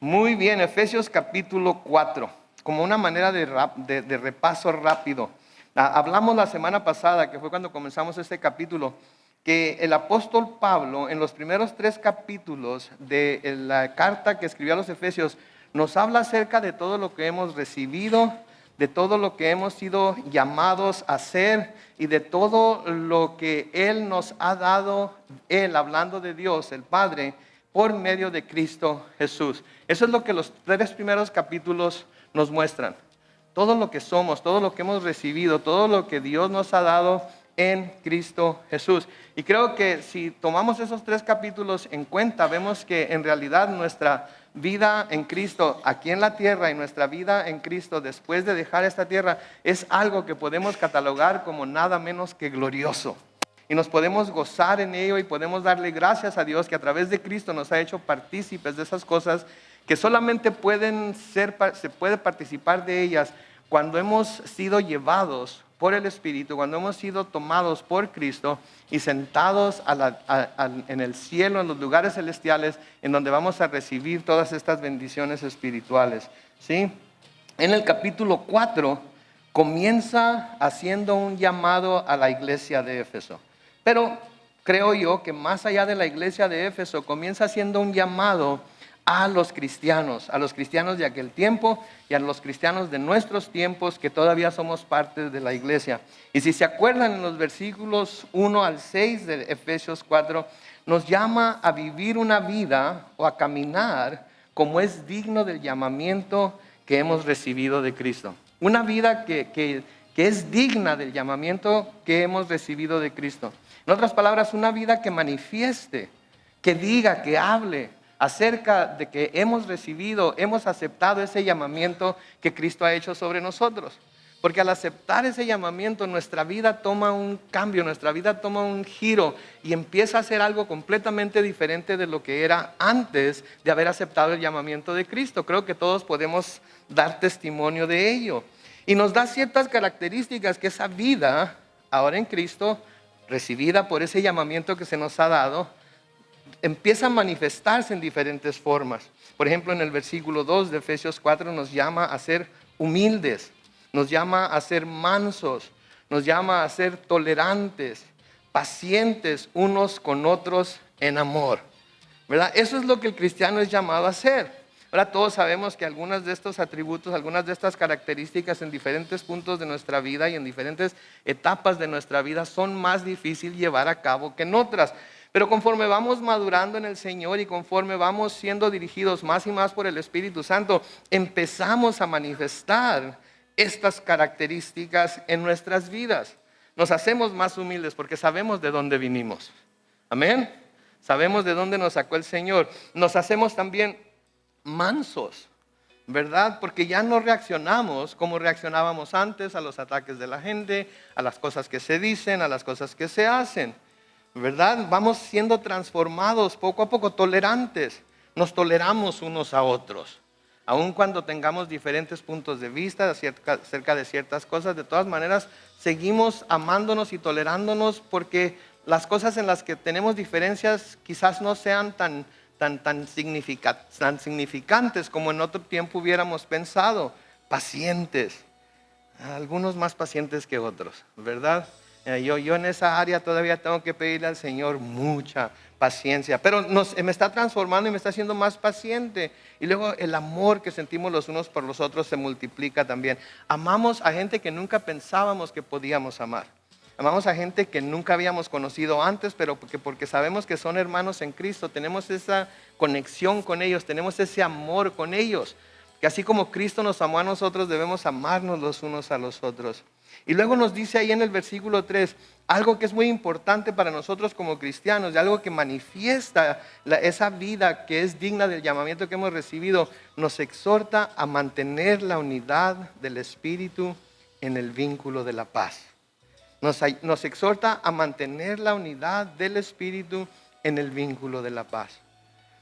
Muy bien, Efesios capítulo 4, como una manera de repaso rápido. Hablamos la semana pasada, que fue cuando comenzamos este capítulo, que el apóstol Pablo en los primeros 3 capítulos de la carta que escribió a los Efesios nos habla acerca de todo lo que hemos recibido, de todo lo que hemos sido llamados a hacer y de todo lo que Él nos ha dado, Él hablando de Dios, el Padre, por medio de Cristo Jesús. Eso es lo que los 3 primeros capítulos nos muestran. Todo lo que somos, todo lo que hemos recibido, todo lo que Dios nos ha dado en Cristo Jesús. Y creo que si tomamos esos 3 capítulos en cuenta, vemos que en realidad nuestra vida en Cristo aquí en la tierra y nuestra vida en Cristo después de dejar esta tierra es algo que podemos catalogar como nada menos que glorioso. Y nos podemos gozar en ello y podemos darle gracias a Dios que a través de Cristo nos ha hecho partícipes de esas cosas que solamente se puede participar de ellas cuando hemos sido llevados por el Espíritu, cuando hemos sido tomados por Cristo y sentados en el cielo, en los lugares celestiales, en donde vamos a recibir todas estas bendiciones espirituales, ¿sí? En el capítulo 4 comienza haciendo un llamado a la iglesia de Éfeso. Pero creo yo que más allá de la iglesia de Éfeso, comienza haciendo un llamado a los cristianos de aquel tiempo y a los cristianos de nuestros tiempos que todavía somos parte de la iglesia. Y si se acuerdan, en los versículos 1 al 6 de Efesios 4, nos llama a vivir una vida o a caminar como es digno del llamamiento que hemos recibido de Cristo. Una vida que es digna del llamamiento que hemos recibido de Cristo. En otras palabras, una vida que manifieste, que diga, que hable acerca de que hemos recibido, hemos aceptado ese llamamiento que Cristo ha hecho sobre nosotros. Porque al aceptar ese llamamiento, nuestra vida toma un cambio, nuestra vida toma un giro y empieza a ser algo completamente diferente de lo que era antes de haber aceptado el llamamiento de Cristo. Creo que todos podemos dar testimonio de ello. Y nos da ciertas características que esa vida, ahora en Cristo, recibida por ese llamamiento que se nos ha dado, empieza a manifestarse en diferentes formas. Por ejemplo, en el versículo 2 de Efesios 4 nos llama a ser humildes, nos llama a ser mansos, nos llama a ser tolerantes, pacientes unos con otros en amor, ¿verdad? Eso es lo que el cristiano es llamado a ser. Ahora todos sabemos que algunos de estos atributos, algunas de estas características en diferentes puntos de nuestra vida y en diferentes etapas de nuestra vida son más difíciles llevar a cabo que en otras. Pero conforme vamos madurando en el Señor y conforme vamos siendo dirigidos más y más por el Espíritu Santo, empezamos a manifestar estas características en nuestras vidas. Nos hacemos más humildes porque sabemos de dónde vinimos. Amén. Sabemos de dónde nos sacó el Señor. Nos hacemos también mansos, ¿verdad? Porque ya no reaccionamos como reaccionábamos antes a los ataques de la gente, a las cosas que se dicen, a las cosas que se hacen, ¿verdad? Vamos siendo transformados poco a poco, tolerantes. Nos toleramos unos a otros. Aun cuando tengamos diferentes puntos de vista acerca de ciertas cosas, de todas maneras seguimos amándonos y tolerándonos porque las cosas en las que tenemos diferencias quizás no sean tan significantes como en otro tiempo hubiéramos pensado. Pacientes, algunos más pacientes que otros, ¿verdad? Yo en esa área todavía tengo que pedirle al Señor mucha paciencia, pero me está transformando y me está haciendo más paciente. Y luego el amor que sentimos los unos por los otros se multiplica también. Amamos a gente que nunca pensábamos que podíamos amar. Amamos a gente que nunca habíamos conocido antes, pero porque sabemos que son hermanos en Cristo, tenemos esa conexión con ellos, tenemos ese amor con ellos. Que así como Cristo nos amó a nosotros, debemos amarnos los unos a los otros. Y luego nos dice ahí en el versículo 3, algo que es muy importante para nosotros como cristianos, y algo que manifiesta esa vida que es digna del llamamiento que hemos recibido, nos exhorta a mantener la unidad del Espíritu en el vínculo de la paz. Nos exhorta a mantener la unidad del Espíritu en el vínculo de la paz.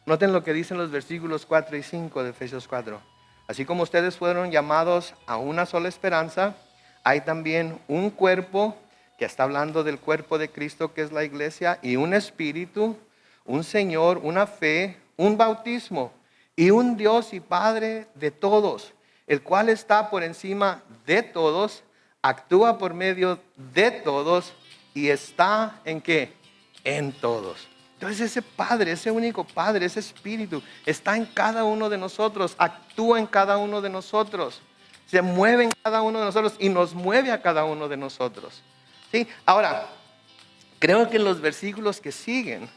Noten lo que dicen los versículos 4 y 5 de Efesios 4. Así como ustedes fueron llamados a una sola esperanza, hay también un cuerpo, que está hablando del cuerpo de Cristo que es la iglesia, y un espíritu, un Señor, una fe, un bautismo, y un Dios y Padre de todos, el cual está por encima de todos, actúa por medio de todos y está ¿en qué? En todos. Entonces ese Padre, ese único Padre, ese Espíritu está en cada uno de nosotros, actúa en cada uno de nosotros, se mueve en cada uno de nosotros y nos mueve a cada uno de nosotros. ¿Sí? Ahora, creo que en los versículos que siguen,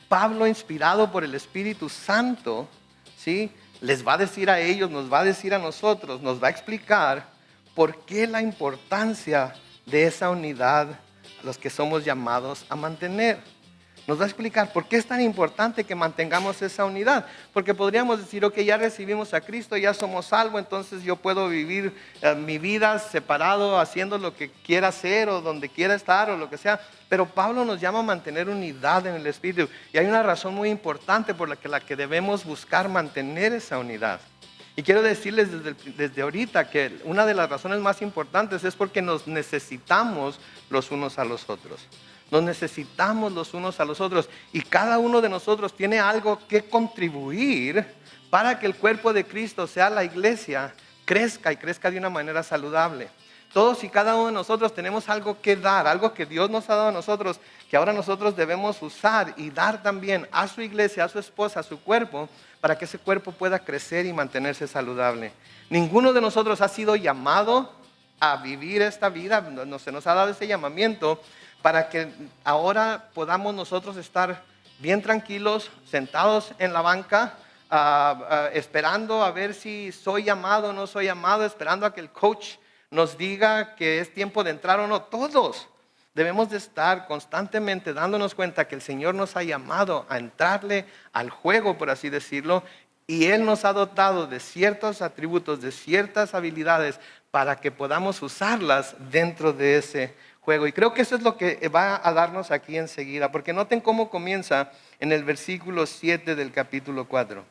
Pablo, inspirado por el Espíritu Santo, ¿sí?, les va a decir a ellos, nos va a decir a nosotros, nos va a explicar por qué la importancia de esa unidad a los que somos llamados a mantener. Nos va a explicar por qué es tan importante que mantengamos esa unidad. Porque podríamos decir, ok, ya recibimos a Cristo, ya somos salvos, entonces yo puedo vivir mi vida separado, haciendo lo que quiera hacer o donde quiera estar o lo que sea. Pero Pablo nos llama a mantener unidad en el Espíritu. Y hay una razón muy importante por la que debemos buscar mantener esa unidad. Y quiero decirles desde ahorita que una de las razones más importantes es porque nos necesitamos los unos a los otros. Nos necesitamos los unos a los otros y cada uno de nosotros tiene algo que contribuir para que el cuerpo de Cristo, sea la iglesia, crezca y crezca de una manera saludable. Todos y cada uno de nosotros tenemos algo que dar, algo que Dios nos ha dado a nosotros, que ahora nosotros debemos usar y dar también a su iglesia, a su esposa, a su cuerpo, para que ese cuerpo pueda crecer y mantenerse saludable. Ninguno de nosotros ha sido llamado a vivir esta vida, no se nos ha dado ese llamamiento para que ahora podamos nosotros estar bien tranquilos, sentados en la banca, esperando a ver si soy llamado o no soy llamado, esperando a que el coach nos diga que es tiempo de entrar o no. Todos debemos de estar constantemente dándonos cuenta que el Señor nos ha llamado a entrarle al juego, por así decirlo, y Él nos ha dotado de ciertos atributos, de ciertas habilidades para que podamos usarlas dentro de ese juego. Y creo que eso es lo que va a darnos aquí enseguida, porque noten cómo comienza en el versículo 7 del capítulo 4.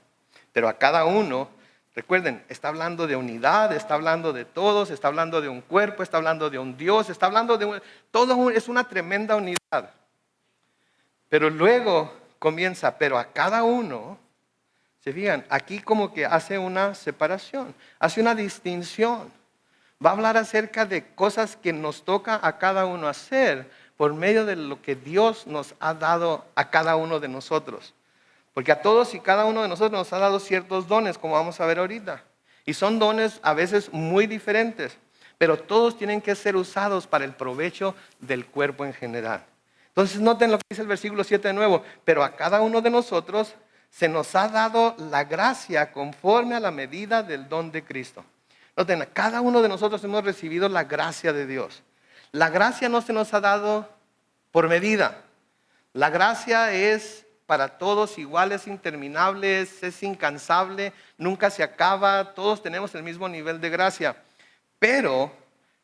Pero a cada uno, recuerden, está hablando de unidad, está hablando de todos, está hablando de un cuerpo, está hablando de un Dios, está hablando de todo es una tremenda unidad. Pero luego comienza, pero a cada uno, se fijan, aquí como que hace una separación, hace una distinción. Va a hablar acerca de cosas que nos toca a cada uno hacer por medio de lo que Dios nos ha dado a cada uno de nosotros. Porque a todos y cada uno de nosotros nos ha dado ciertos dones, como vamos a ver ahorita. Y son dones a veces muy diferentes, pero todos tienen que ser usados para el provecho del cuerpo en general. Entonces noten lo que dice el versículo 7 de nuevo. Pero a cada uno de nosotros se nos ha dado la gracia conforme a la medida del don de Cristo. Noten, a cada uno de nosotros hemos recibido la gracia de Dios. La gracia no se nos ha dado por medida. La gracia es para todos igual, es interminable, es incansable, nunca se acaba, todos tenemos el mismo nivel de gracia. Pero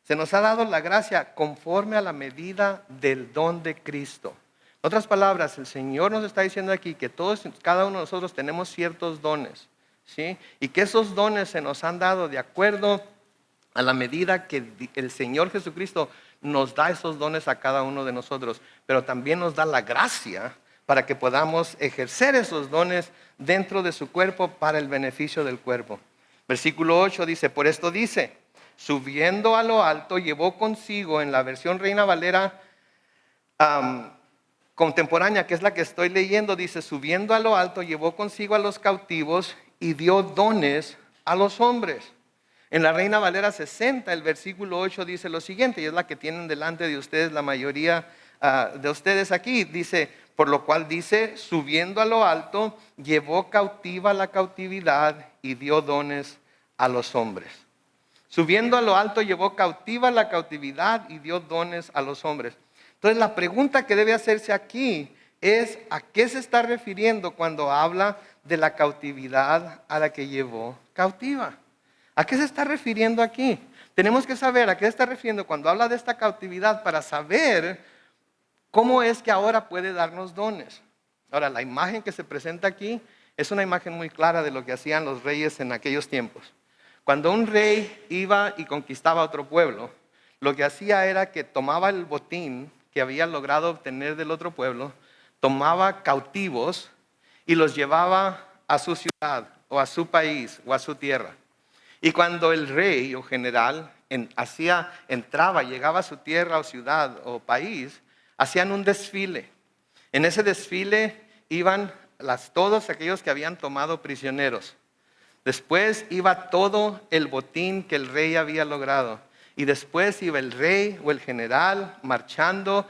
se nos ha dado la gracia conforme a la medida del don de Cristo. En otras palabras, el Señor nos está diciendo aquí que todos, cada uno de nosotros tenemos ciertos dones, ¿sí? Y que esos dones se nos han dado de acuerdo a la medida que el Señor Jesucristo nos da esos dones a cada uno de nosotros, pero también nos da la gracia para que podamos ejercer esos dones dentro de su cuerpo para el beneficio del cuerpo. Versículo 8 dice, por esto dice, subiendo a lo alto, llevó consigo, en la versión Reina Valera contemporánea, que es la que estoy leyendo, dice, subiendo a lo alto, llevó consigo a los cautivos y dio dones a los hombres. En la Reina Valera 60, el versículo 8 dice lo siguiente, y es la que tienen delante de ustedes la mayoría de ustedes aquí. Dice, por lo cual dice, subiendo a lo alto, llevó cautiva la cautividad y dio dones a los hombres. Subiendo a lo alto, llevó cautiva la cautividad y dio dones a los hombres. Entonces la pregunta que debe hacerse aquí es, ¿a qué se está refiriendo cuando habla de la cautividad a la que llevó cautiva? ¿A qué se está refiriendo aquí? Tenemos que saber a qué se está refiriendo cuando habla de esta cautividad para saber cómo es que ahora puede darnos dones. Ahora, la imagen que se presenta aquí es una imagen muy clara de lo que hacían los reyes en aquellos tiempos. Cuando un rey iba y conquistaba otro pueblo, lo que hacía era que tomaba el botín que había logrado obtener del otro pueblo, tomaba cautivos y los llevaba a su ciudad, o a su país o a su tierra. Y cuando el rey o general entraba, llegaba a su tierra o ciudad o país, hacían un desfile. En ese desfile iban todos aquellos que habían tomado prisioneros. Después iba todo el botín que el rey había logrado. Y después iba el rey o el general marchando,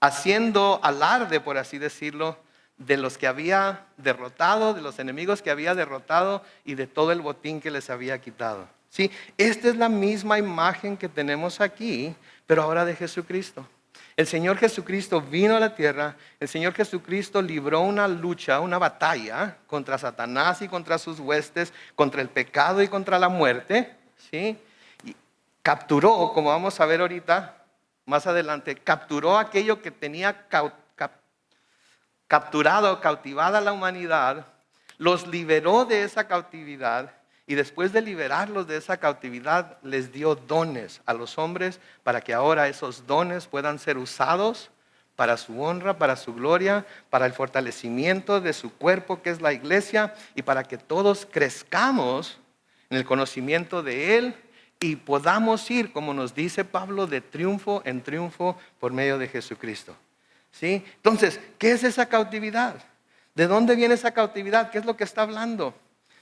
haciendo alarde, por así decirlo, de los que había derrotado, de los enemigos que había derrotado y de todo el botín que les había quitado. ¿Sí? Esta es la misma imagen que tenemos aquí, pero ahora de Jesucristo. El Señor Jesucristo vino a la tierra, el Señor Jesucristo libró una lucha, una batalla contra Satanás y contra sus huestes, contra el pecado y contra la muerte, ¿sí? Y capturó, como vamos a ver ahorita, más adelante, capturó aquello que tenía capturado, cautivada la humanidad, los liberó de esa cautividad. Y después de liberarlos de esa cautividad, les dio dones a los hombres para que ahora esos dones puedan ser usados para su honra, para su gloria, para el fortalecimiento de su cuerpo que es la iglesia y para que todos crezcamos en el conocimiento de Él y podamos ir, como nos dice Pablo, de triunfo en triunfo por medio de Jesucristo. ¿Sí? Entonces, ¿qué es esa cautividad? ¿De dónde viene esa cautividad? ¿Qué es lo que está hablando?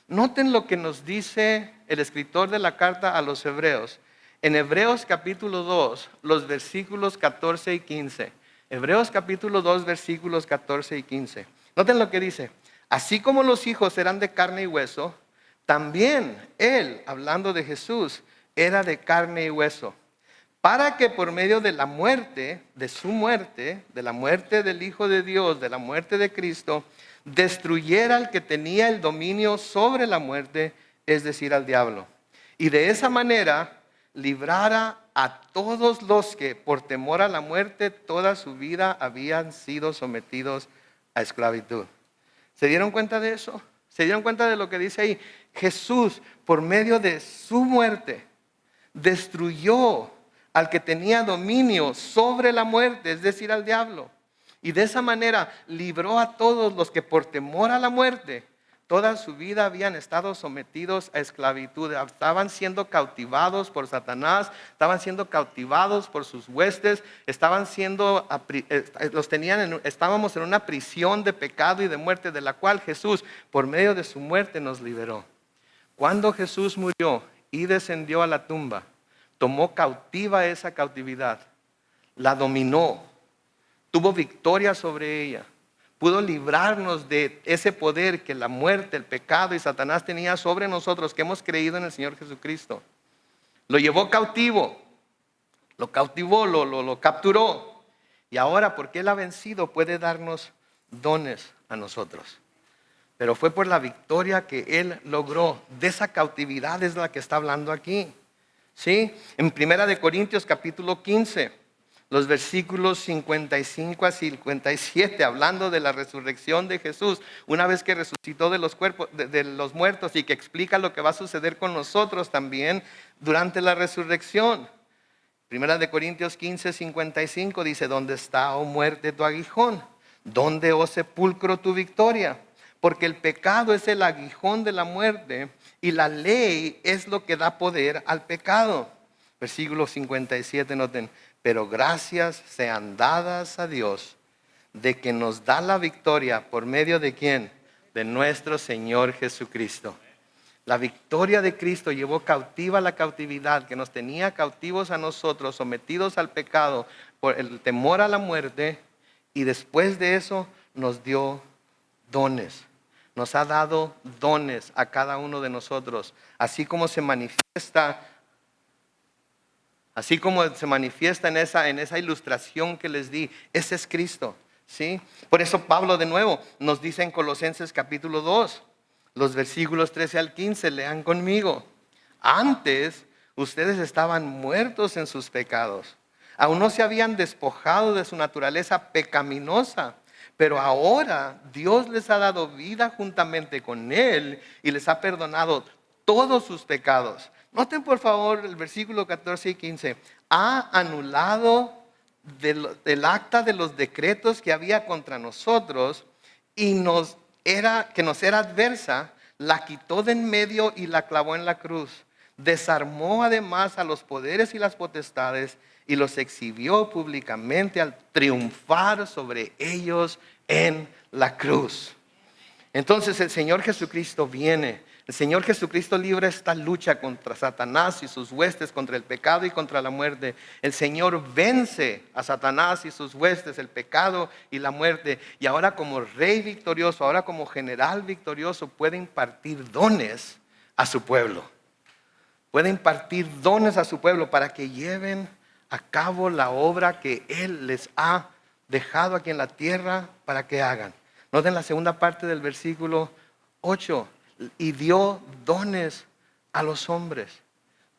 Noten lo que nos dice el escritor de la carta a los Hebreos. En Hebreos capítulo 2, los versículos 14 y 15. Hebreos capítulo 2, versículos 14 y 15. Noten lo que dice. Así como los hijos eran de carne y hueso, también Él, hablando de Jesús, era de carne y hueso. Para que por medio de la muerte, de su muerte, de la muerte del Hijo de Dios, de la muerte de Cristo, destruyera al que tenía el dominio sobre la muerte, es decir, al diablo. Y de esa manera librara a todos los que por temor a la muerte toda su vida habían sido sometidos a esclavitud. ¿Se dieron cuenta de eso? ¿Se dieron cuenta de lo que dice ahí? Jesús, por medio de su muerte, destruyó al que tenía dominio sobre la muerte, es decir, al diablo. Y de esa manera libró a todos los que por temor a la muerte toda su vida habían estado sometidos a esclavitud. Estaban siendo cautivados por Satanás, estaban siendo cautivados por sus huestes, estábamos en una prisión de pecado y de muerte, de la cual Jesús, por medio de su muerte, nos liberó. Cuando Jesús murió y descendió a la tumba, tomó cautiva esa cautividad, la dominó, tuvo victoria sobre ella, pudo librarnos de ese poder que la muerte, el pecado y Satanás tenía sobre nosotros que hemos creído en el Señor Jesucristo. Lo llevó cautivo, lo cautivó, lo capturó. Y ahora, porque Él ha vencido, puede darnos dones a nosotros. Pero fue por la victoria que Él logró. De esa cautividad es la que está hablando aquí. ¿Sí? En 1 Corintios capítulo 15. Los versículos 55 a 57, hablando de la resurrección de Jesús, una vez que resucitó de los cuerpos, de los muertos, y que explica lo que va a suceder con nosotros también durante la resurrección. 1 Corintios 15, 55 dice: ¿dónde está, oh muerte, tu aguijón? ¿Dónde, oh sepulcro, tu victoria? Porque el pecado es el aguijón de la muerte y la ley es lo que da poder al pecado. Versículo 57, noten. Pero gracias sean dadas a Dios de que nos da la victoria por medio de ¿quién? De nuestro Señor Jesucristo. La victoria de Cristo llevó cautiva la cautividad que nos tenía cautivos a nosotros, sometidos al pecado por el temor a la muerte, y después de eso nos dio dones. Nos ha dado dones a cada uno de nosotros, así como se manifiesta en esa ilustración que les di. Ese es Cristo, ¿sí? Por eso Pablo de nuevo nos dice en Colosenses capítulo 2, los versículos 13 al 15, lean conmigo. Antes ustedes estaban muertos en sus pecados, aún no se habían despojado de su naturaleza pecaminosa, pero ahora Dios les ha dado vida juntamente con Él y les ha perdonado todos sus pecados. Noten por favor el versículo 14 y 15. Ha anulado del acta de los decretos que había contra nosotros y que nos era adversa, la quitó de en medio y la clavó en la cruz. Desarmó además a los poderes y las potestades y los exhibió públicamente al triunfar sobre ellos en la cruz. Entonces el Señor Jesucristo viene. El Señor Jesucristo libra esta lucha contra Satanás y sus huestes, contra el pecado y contra la muerte. El Señor vence a Satanás y sus huestes, el pecado y la muerte. Y ahora como rey victorioso, ahora como general victorioso, puede impartir dones a su pueblo. Puede impartir dones a su pueblo para que lleven a cabo la obra que Él les ha dejado aquí en la tierra para que hagan. Noten la segunda parte del versículo 8. Y dio dones a los hombres.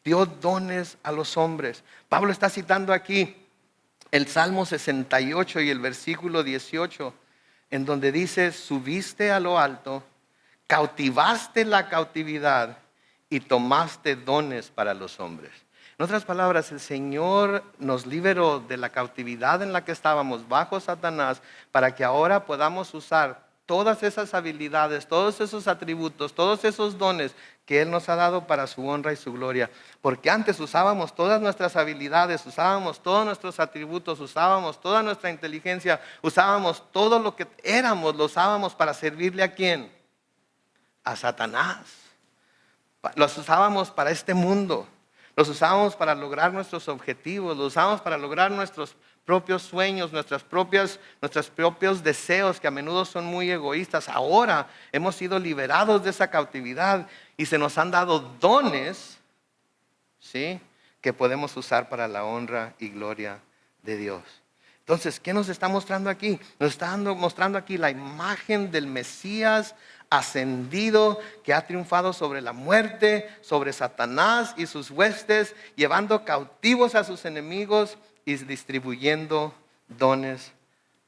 Dio dones a los hombres. Pablo está citando aquí el Salmo 68 y el versículo 18, en donde dice: subiste a lo alto, cautivaste la cautividad y tomaste dones para los hombres. En otras palabras, el Señor nos liberó de la cautividad en la que estábamos bajo Satanás para que ahora podamos usar todas esas habilidades, todos esos atributos, todos esos dones que Él nos ha dado para su honra y su gloria. Porque antes usábamos todas nuestras habilidades, usábamos todos nuestros atributos, usábamos toda nuestra inteligencia, usábamos todo lo que éramos, lo usábamos para servirle ¿a quién? A Satanás. Los usábamos para este mundo. Los usábamos para lograr nuestros objetivos, los usábamos para lograr nuestros propios sueños, nuestros propios deseos que a menudo son muy egoístas. Ahora hemos sido liberados de esa cautividad y se nos han dado dones, ¿sí?, que podemos usar para la honra y gloria de Dios. Entonces, ¿qué nos está mostrando aquí? Nos está mostrando aquí la imagen del Mesías ascendido que ha triunfado sobre la muerte, sobre Satanás y sus huestes, llevando cautivos a sus enemigos y distribuyendo dones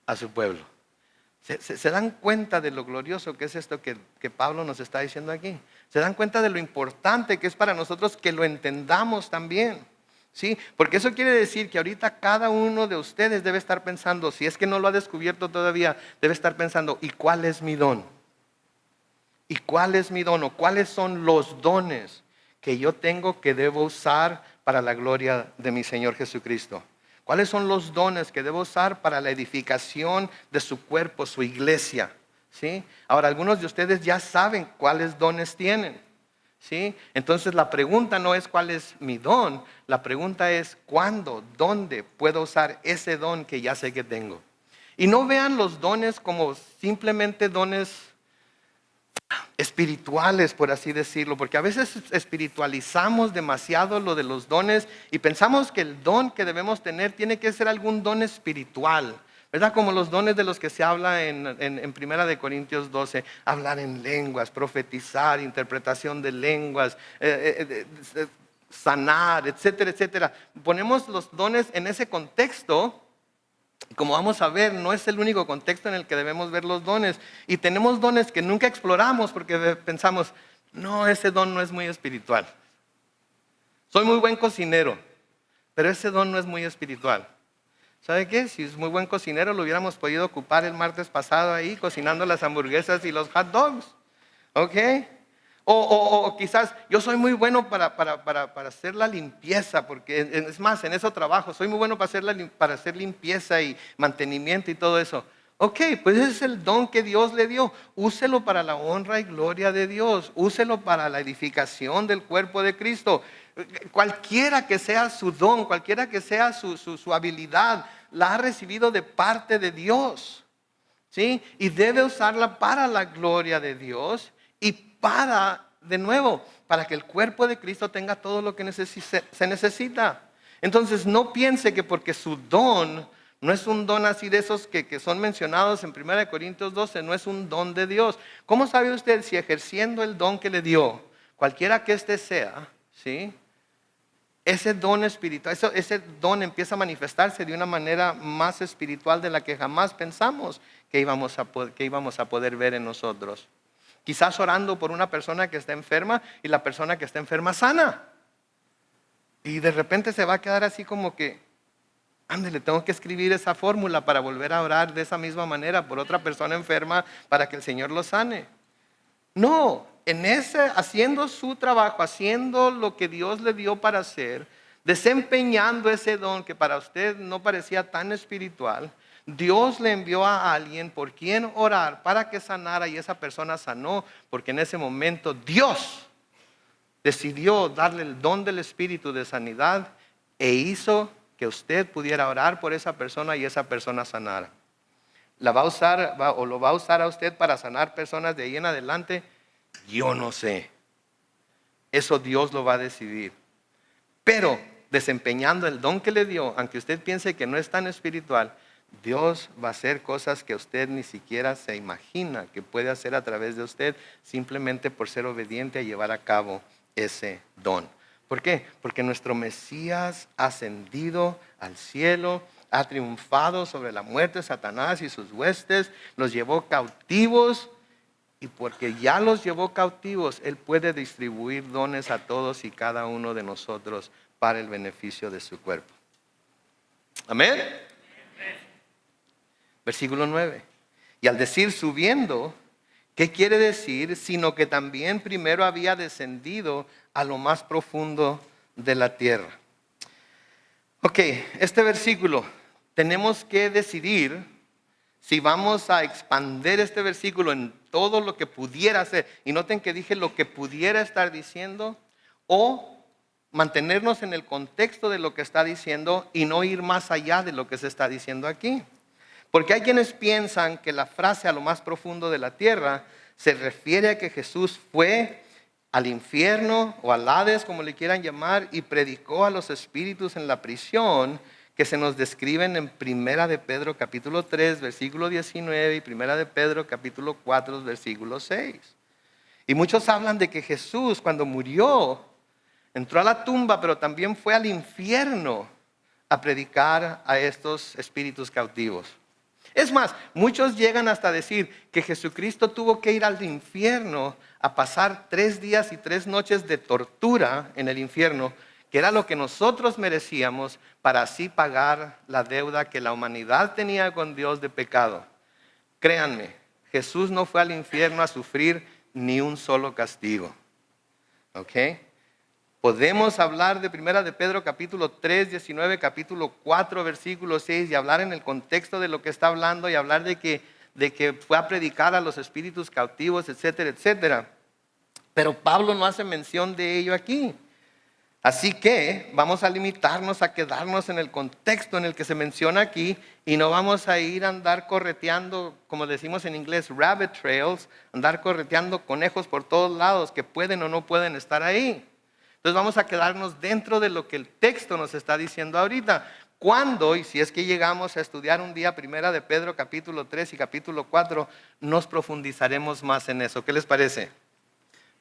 a su pueblo. ¿Se dan cuenta de lo glorioso que es esto que Pablo nos está diciendo aquí? ¿Se dan cuenta de lo importante que es para nosotros que lo entendamos también? ¿Sí? Porque eso quiere decir que ahorita cada uno de ustedes debe estar pensando, si es que no lo ha descubierto todavía, debe estar pensando: ¿y cuál es mi don? ¿Y cuál es mi don? ¿O cuáles son los dones que yo tengo que debo usar para la gloria de mi Señor Jesucristo? ¿Cuáles son los dones que debo usar para la edificación de su cuerpo, su iglesia? ¿Sí? Ahora, algunos de ustedes ya saben cuáles dones tienen. ¿Sí? Entonces la pregunta no es cuál es mi don, la pregunta es cuándo, dónde puedo usar ese don que ya sé que tengo. Y no vean los dones como simplemente dones espirituales, por así decirlo, porque a veces espiritualizamos demasiado lo de los dones y pensamos que el don que debemos tener tiene que ser algún don espiritual, ¿verdad? Como los dones de los que se habla en Primera de Corintios 12, hablar en lenguas, profetizar, interpretación de lenguas, sanar, etcétera, etcétera. Ponemos los dones en ese contexto. Como vamos a ver, no es el único contexto en el que debemos ver los dones. Y tenemos dones que nunca exploramos porque pensamos: no, ese don no es muy espiritual. Soy muy buen cocinero, pero ese don no es muy espiritual. ¿Sabe qué? Si es muy buen cocinero, lo hubiéramos podido ocupar el martes pasado ahí cocinando las hamburguesas y los hot dogs. ¿Ok? O quizás yo soy muy bueno para hacer la limpieza, porque es más, en eso trabajo. Soy muy bueno para hacer limpieza y mantenimiento y todo eso. Ok, pues ese es el don que Dios le dio. Úselo para la honra y gloria de Dios. Úselo para la edificación del cuerpo de Cristo. Cualquiera que sea su don, cualquiera que sea su habilidad, la ha recibido de parte de Dios. ¿Sí? Y debe usarla para la gloria de Dios y para que el cuerpo de Cristo tenga todo lo que se necesita. Entonces no piense que porque su don no es un don así de esos que son mencionados en 1 Corintios 12, no es un don de Dios. ¿Cómo sabe usted si ejerciendo el don que le dio, cualquiera que éste sea, ¿sí?, ese don espiritual, ese don empieza a manifestarse de una manera más espiritual de la que jamás pensamos que íbamos a poder ver en nosotros? Quizás orando por una persona que está enferma y la persona que está enferma sana. Y de repente se va a quedar así como que, ándale, tengo que escribir esa fórmula para volver a orar de esa misma manera por otra persona enferma para que el Señor lo sane. No, haciendo su trabajo, haciendo lo que Dios le dio para hacer, desempeñando ese don que para usted no parecía tan espiritual, Dios le envió a alguien por quien orar para que sanara, y esa persona sanó, porque en ese momento Dios decidió darle el don del espíritu de sanidad e hizo que usted pudiera orar por esa persona y esa persona sanara. ¿La va a usar o lo va a usar a usted para sanar personas de ahí en adelante? Yo no sé. Eso Dios lo va a decidir. Pero desempeñando el don que le dio, aunque usted piense que no es tan espiritual, Dios va a hacer cosas que usted ni siquiera se imagina que puede hacer a través de usted, simplemente por ser obediente a llevar a cabo ese don. ¿Por qué? Porque nuestro Mesías ha ascendido al cielo, ha triunfado sobre la muerte, Satanás y sus huestes, los llevó cautivos, y porque ya los llevó cautivos, Él puede distribuir dones a todos y cada uno de nosotros para el beneficio de su cuerpo. Amén. Versículo 9. Y al decir subiendo, ¿qué quiere decir? Sino que también primero había descendido a lo más profundo de la tierra. Ok, este versículo, tenemos que decidir si vamos a expandir este versículo en todo lo que pudiera ser. Y noten que dije lo que pudiera estar diciendo, o mantenernos en el contexto de lo que está diciendo y no ir más allá de lo que se está diciendo aquí. Porque hay quienes piensan que la frase a lo más profundo de la tierra se refiere a que Jesús fue al infierno o al Hades, como le quieran llamar, y predicó a los espíritus en la prisión, que se nos describen en Primera de Pedro capítulo 3, versículo 19, y Primera de Pedro capítulo 4, versículo 6. Y muchos hablan de que Jesús, cuando murió, entró a la tumba, pero también fue al infierno a predicar a estos espíritus cautivos. Es más, muchos llegan hasta decir que Jesucristo tuvo que ir al infierno a pasar 3 días y 3 noches de tortura en el infierno, que era lo que nosotros merecíamos, para así pagar la deuda que la humanidad tenía con Dios de pecado. Créanme, Jesús no fue al infierno a sufrir ni un solo castigo. ¿Ok? Podemos hablar de Primera de Pedro capítulo 3, 19, capítulo 4, versículo 6, y hablar en el contexto de lo que está hablando, y hablar de que fue a predicar a los espíritus cautivos, etcétera, etcétera. Pero Pablo no hace mención de ello aquí. Así que vamos a limitarnos a quedarnos en el contexto en el que se menciona aquí, y no vamos a ir a andar correteando, como decimos en inglés, rabbit trails, andar correteando conejos por todos lados que pueden o no pueden estar ahí. Entonces vamos a quedarnos dentro de lo que el texto nos está diciendo ahorita. Cuando, y si es que llegamos a estudiar un día Primera de Pedro capítulo 3 y capítulo 4, nos profundizaremos más en eso. ¿Qué les parece?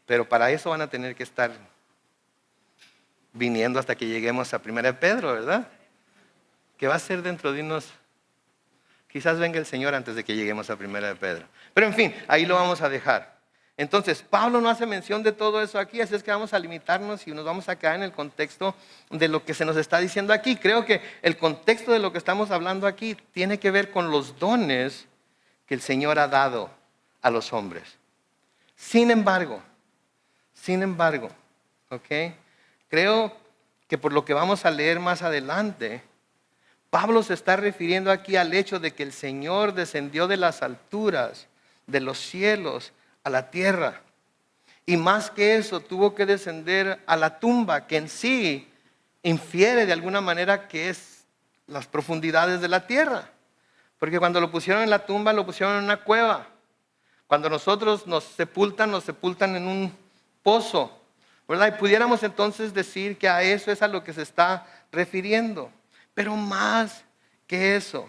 Pero para eso van a tener que estar viniendo hasta que lleguemos a Primera de Pedro, ¿verdad? Que va a ser dentro de unos... Quizás venga el Señor antes de que lleguemos a Primera de Pedro. Pero en fin, ahí lo vamos a dejar. Entonces, Pablo no hace mención de todo eso aquí, así es que vamos a limitarnos y nos vamos a quedar en el contexto de lo que se nos está diciendo aquí. Creo que el contexto de lo que estamos hablando aquí tiene que ver con los dones que el Señor ha dado a los hombres. Sin embargo, ¿ok? Creo que por lo que vamos a leer más adelante, Pablo se está refiriendo aquí al hecho de que el Señor descendió de las alturas, de los cielos, a la tierra. Y más que eso, tuvo que descender a la tumba, que en sí infiere de alguna manera que es las profundidades de la tierra. Porque cuando lo pusieron en la tumba, lo pusieron en una cueva. Cuando nosotros nos sepultan en un pozo, ¿verdad? Y pudiéramos entonces decir que a eso es a lo que se está refiriendo. Pero más que eso,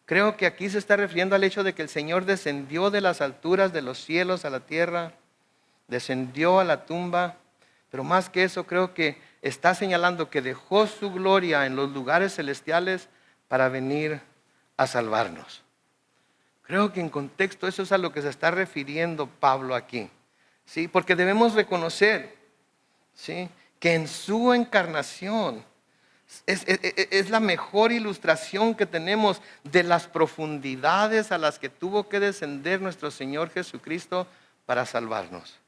creo que aquí se está refiriendo al hecho de que el Señor descendió de las alturas de los cielos a la tierra, descendió a la tumba, pero más que eso creo que está señalando que dejó su gloria en los lugares celestiales para venir a salvarnos. Creo que en contexto eso es a lo que se está refiriendo Pablo aquí, ¿sí? Porque debemos reconocer, ¿sí?, que en su encarnación es la mejor ilustración que tenemos de las profundidades a las que tuvo que descender nuestro Señor Jesucristo para salvarnos.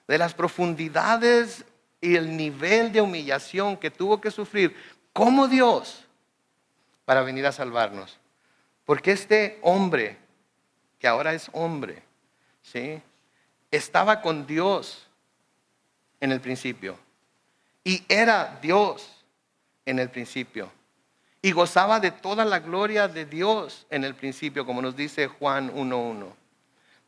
de las profundidades y el nivel de humillación que tuvo que sufrir como Dios para venir a salvarnos. Porque este hombre, que ahora es hombre, ¿sí?, estaba con Dios en el principio. Y era Dios en el principio. Y gozaba de toda la gloria de Dios en el principio, como nos dice Juan 1:1.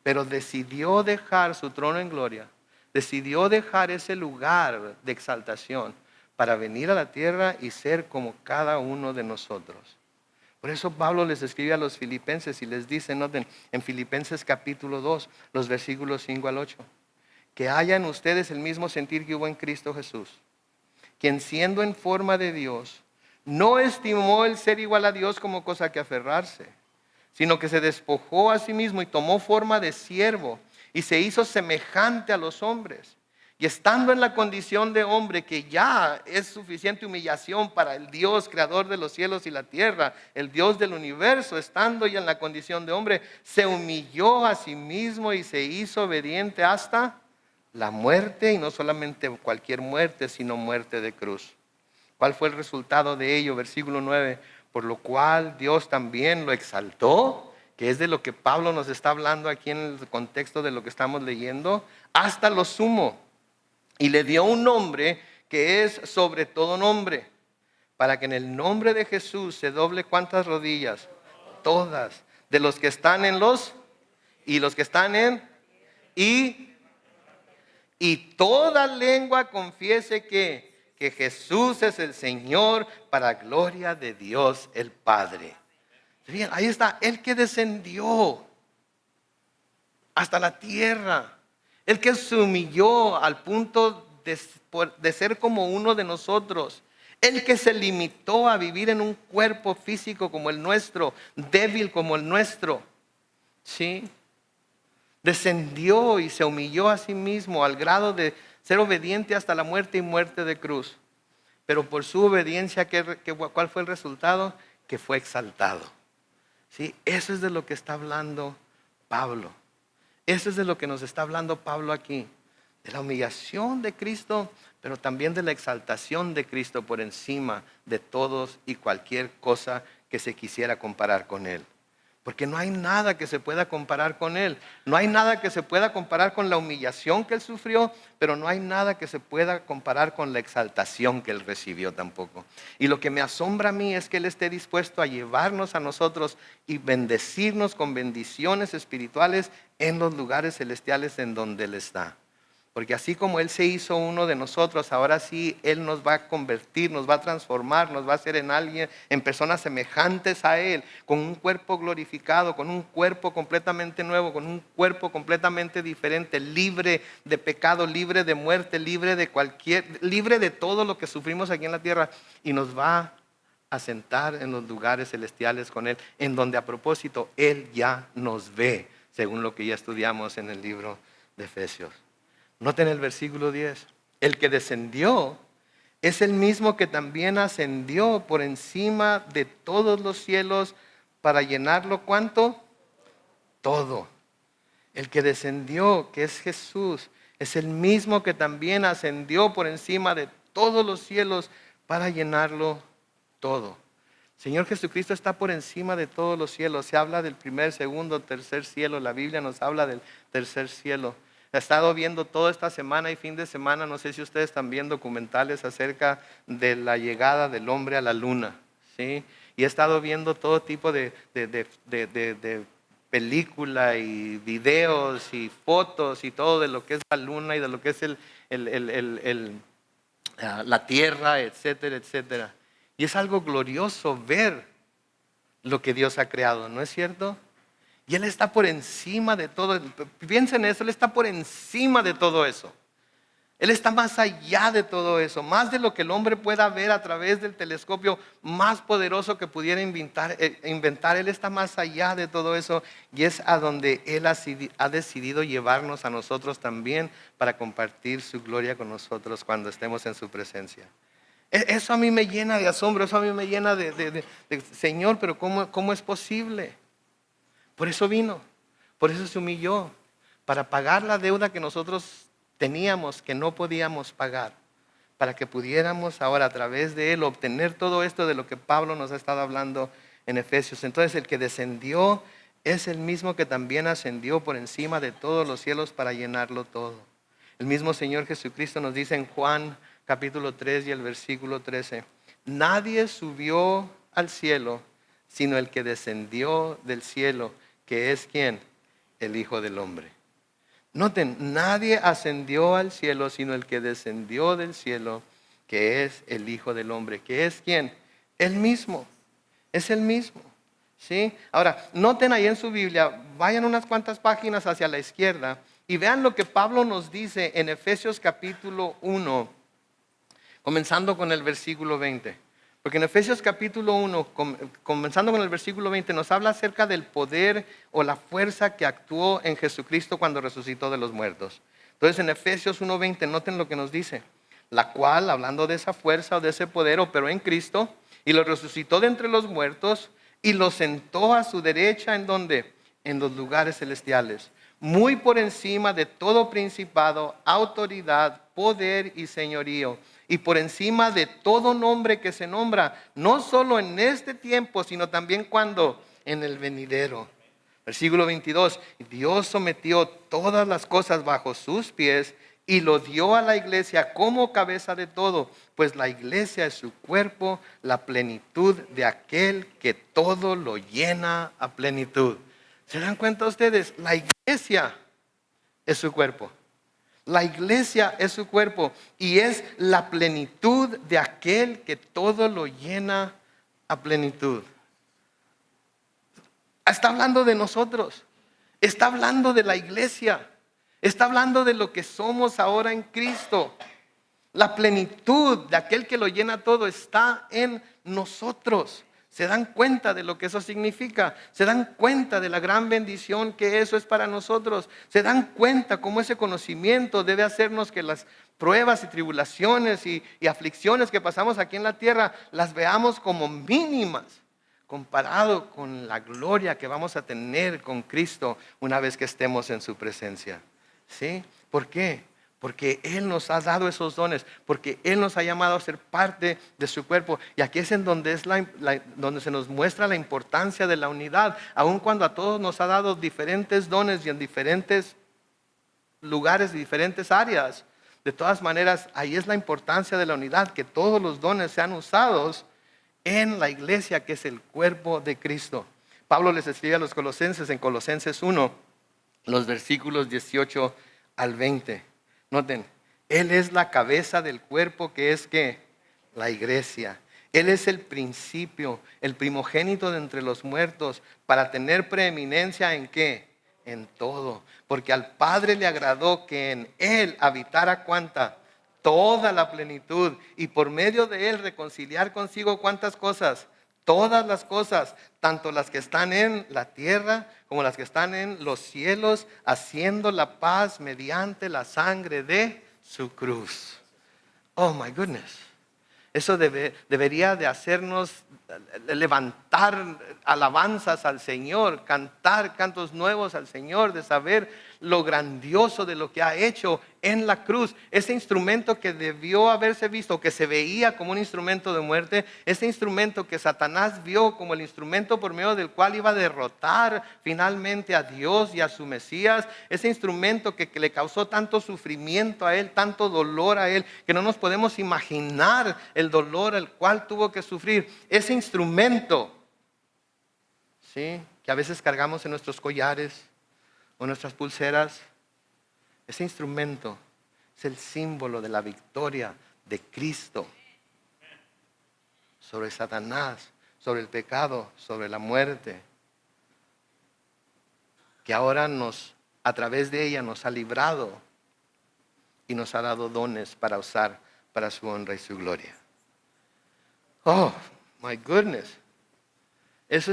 Pero decidió dejar su trono en gloria. Decidió dejar ese lugar de exaltación para venir a la tierra y ser como cada uno de nosotros. Por eso Pablo les escribe a los filipenses y les dice, noten, en Filipenses capítulo 2, los versículos 5 al 8, que haya en ustedes el mismo sentir que hubo en Cristo Jesús, quien siendo en forma de Dios, no estimó el ser igual a Dios como cosa que aferrarse, sino que se despojó a sí mismo y tomó forma de siervo y se hizo semejante a los hombres. Y estando en la condición de hombre, que ya es suficiente humillación para el Dios creador de los cielos y la tierra, el Dios del universo, estando ya en la condición de hombre, se humilló a sí mismo y se hizo obediente hasta la muerte, y no solamente cualquier muerte, sino muerte de cruz. ¿Cuál fue el resultado de ello? Versículo 9, por lo cual Dios también lo exaltó, que es de lo que Pablo nos está hablando aquí en el contexto de lo que estamos leyendo, hasta lo sumo. Y le dio un nombre que es sobre todo nombre, para que en el nombre de Jesús se doble ¿cuántas rodillas? Todas, de los que están en los y los que están en y toda lengua confiese que Jesús es el Señor, para gloria de Dios el Padre. Bien, ahí está, el que descendió hasta la tierra. El que se humilló al punto de ser como uno de nosotros. El que se limitó a vivir en un cuerpo físico como el nuestro, débil como el nuestro. ¿Sí? Descendió y se humilló a sí mismo al grado de ser obediente hasta la muerte y muerte de cruz. Pero por su obediencia, ¿cuál fue el resultado? Que fue exaltado. ¿Sí? Eso es de lo que está hablando Pablo. Eso es de lo que nos está hablando Pablo aquí, de la humillación de Cristo, pero también de la exaltación de Cristo por encima de todos y cualquier cosa que se quisiera comparar con Él. Porque no hay nada que se pueda comparar con Él. No hay nada que se pueda comparar con la humillación que Él sufrió, pero no hay nada que se pueda comparar con la exaltación que Él recibió tampoco. Y lo que me asombra a mí es que Él esté dispuesto a llevarnos a nosotros y bendecirnos con bendiciones espirituales en los lugares celestiales en donde Él está. Porque así como Él se hizo uno de nosotros, ahora sí Él nos va a convertir, nos va a transformar, nos va a hacer en alguien, en personas semejantes a Él, con un cuerpo glorificado, con un cuerpo completamente nuevo, con un cuerpo completamente diferente, libre de pecado, libre de muerte, libre de todo lo que sufrimos aquí en la tierra, y nos va a sentar en los lugares celestiales con Él, en donde a propósito Él ya nos ve, según lo que ya estudiamos en el libro de Efesios. Noten el versículo 10. El que descendió es el mismo que también ascendió por encima de todos los cielos para llenarlo, ¿cuánto? Todo. El que descendió, que es Jesús, es el mismo que también ascendió por encima de todos los cielos para llenarlo todo. Señor Jesucristo está por encima de todos los cielos. Se habla del primer, segundo, tercer cielo. La Biblia nos habla del tercer cielo. He estado viendo toda esta semana y fin de semana, no sé si ustedes están viendo documentales acerca de la llegada del hombre a la luna, ¿sí? Y he estado viendo todo tipo de película y videos y fotos y todo de lo que es la luna y de lo que es la tierra, etcétera, etcétera. Y es algo glorioso ver lo que Dios ha creado, ¿no es cierto? Y Él está por encima de todo. Piensen en eso, Él está por encima de todo eso. Él está más allá de todo eso, más de lo que el hombre pueda ver a través del telescopio más poderoso que pudiera inventar. Él está más allá de todo eso, y es a donde Él ha decidido llevarnos a nosotros también para compartir su gloria con nosotros cuando estemos en su presencia. Eso a mí me llena de asombro, eso a mí me llena de Señor, pero ¿cómo es posible? Por eso vino, por eso se humilló, para pagar la deuda que nosotros teníamos que no podíamos pagar, para que pudiéramos ahora a través de Él obtener todo esto de lo que Pablo nos ha estado hablando en Efesios. Entonces el que descendió es el mismo que también ascendió por encima de todos los cielos para llenarlo todo. El mismo Señor Jesucristo nos dice en Juan capítulo 3 y el versículo 13, nadie subió al cielo sino el que descendió del cielo, que es ¿quién? El Hijo del Hombre. Noten, nadie ascendió al cielo sino el que descendió del cielo, que es el Hijo del Hombre. ¿Que es quién? Él mismo. Es el mismo. ¿Sí? Ahora, noten ahí en su Biblia, vayan unas cuantas páginas hacia la izquierda y vean lo que Pablo nos dice en Efesios capítulo 1, comenzando con el versículo 20. Porque en Efesios capítulo 1, comenzando con el versículo 20, nos habla acerca del poder o la fuerza que actuó en Jesucristo cuando resucitó de los muertos. Entonces en Efesios 1:20, noten lo que nos dice. La cual, hablando de esa fuerza o de ese poder, operó en Cristo y lo resucitó de entre los muertos y lo sentó a su derecha, ¿en dónde? En los lugares celestiales. Muy por encima de todo principado, autoridad, poder y señorío. Y por encima de todo nombre que se nombra, no solo en este tiempo, sino también cuando en el venidero. Versículo 22, Dios sometió todas las cosas bajo sus pies y lo dio a la iglesia como cabeza de todo, pues la iglesia es su cuerpo, la plenitud de aquel que todo lo llena a plenitud. ¿Se dan cuenta ustedes? La iglesia es su cuerpo. La iglesia es su cuerpo y es la plenitud de aquel que todo lo llena a plenitud. Está hablando de nosotros, está hablando de la iglesia, está hablando de lo que somos ahora en Cristo. La plenitud de aquel que lo llena todo está en nosotros. ¿Se dan cuenta de lo que eso significa? ¿Se dan cuenta de la gran bendición que eso es para nosotros? ¿Se dan cuenta cómo ese conocimiento debe hacernos que las pruebas y tribulaciones y aflicciones que pasamos aquí en la tierra las veamos como mínimas comparado con la gloria que vamos a tener con Cristo una vez que estemos en su presencia? ¿Sí? ¿Por qué? Porque Él nos ha dado esos dones, porque Él nos ha llamado a ser parte de su cuerpo. Y aquí es en donde, donde se nos muestra la importancia de la unidad, aun cuando a todos nos ha dado diferentes dones y en diferentes lugares y diferentes áreas. De todas maneras, ahí es la importancia de la unidad, que todos los dones sean usados en la iglesia, que es el cuerpo de Cristo. Pablo les escribe a los colosenses en Colosenses 1, los versículos 18 al 20. Noten, Él es la cabeza del cuerpo, que es ¿qué? La iglesia. Él es el principio, el primogénito de entre los muertos, para tener preeminencia ¿en qué? En todo. Porque al Padre le agradó que en Él habitara ¿cuánta? Toda la plenitud. Y por medio de Él reconciliar consigo ¿cuántas cosas? Todas las cosas, tanto las que están en la tierra como las que están en los cielos, haciendo la paz mediante la sangre de su cruz. Oh my goodness. Eso debería de hacernos levantar alabanzas al Señor, cantar cantos nuevos al Señor, de saber lo grandioso de lo que ha hecho en la cruz. Ese instrumento que debió haberse visto, que se veía como un instrumento de muerte, ese instrumento que Satanás vio como el instrumento por medio del cual iba a derrotar finalmente a Dios y a su Mesías, ese instrumento que le causó tanto sufrimiento a Él, tanto dolor a Él, que no nos podemos imaginar el dolor al cual tuvo que sufrir. Ese instrumento, ¿sí?, que a veces cargamos en nuestros collares o nuestras pulseras, ese instrumento es el símbolo de la victoria de Cristo sobre Satanás, sobre el pecado, sobre la muerte, que ahora a través de ella nos ha librado y nos ha dado dones para usar para su honra y su gloria. Oh, my goodness. Eso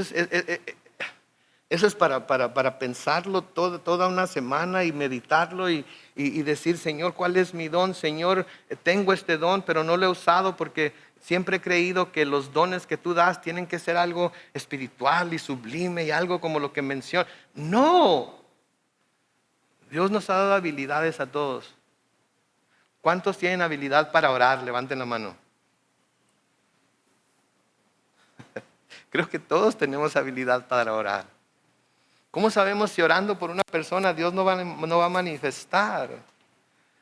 es para pensarlo toda una semana y meditarlo y decir, Señor, ¿cuál es mi don? Señor, tengo este don, pero no lo he usado porque siempre he creído que los dones que tú das tienen que ser algo espiritual y sublime y algo como lo que menciona. No. Dios nos ha dado habilidades a todos. ¿Cuántos tienen habilidad para orar? Levanten la mano. Creo que todos tenemos habilidad para orar. ¿Cómo sabemos si orando por una persona Dios no va a manifestar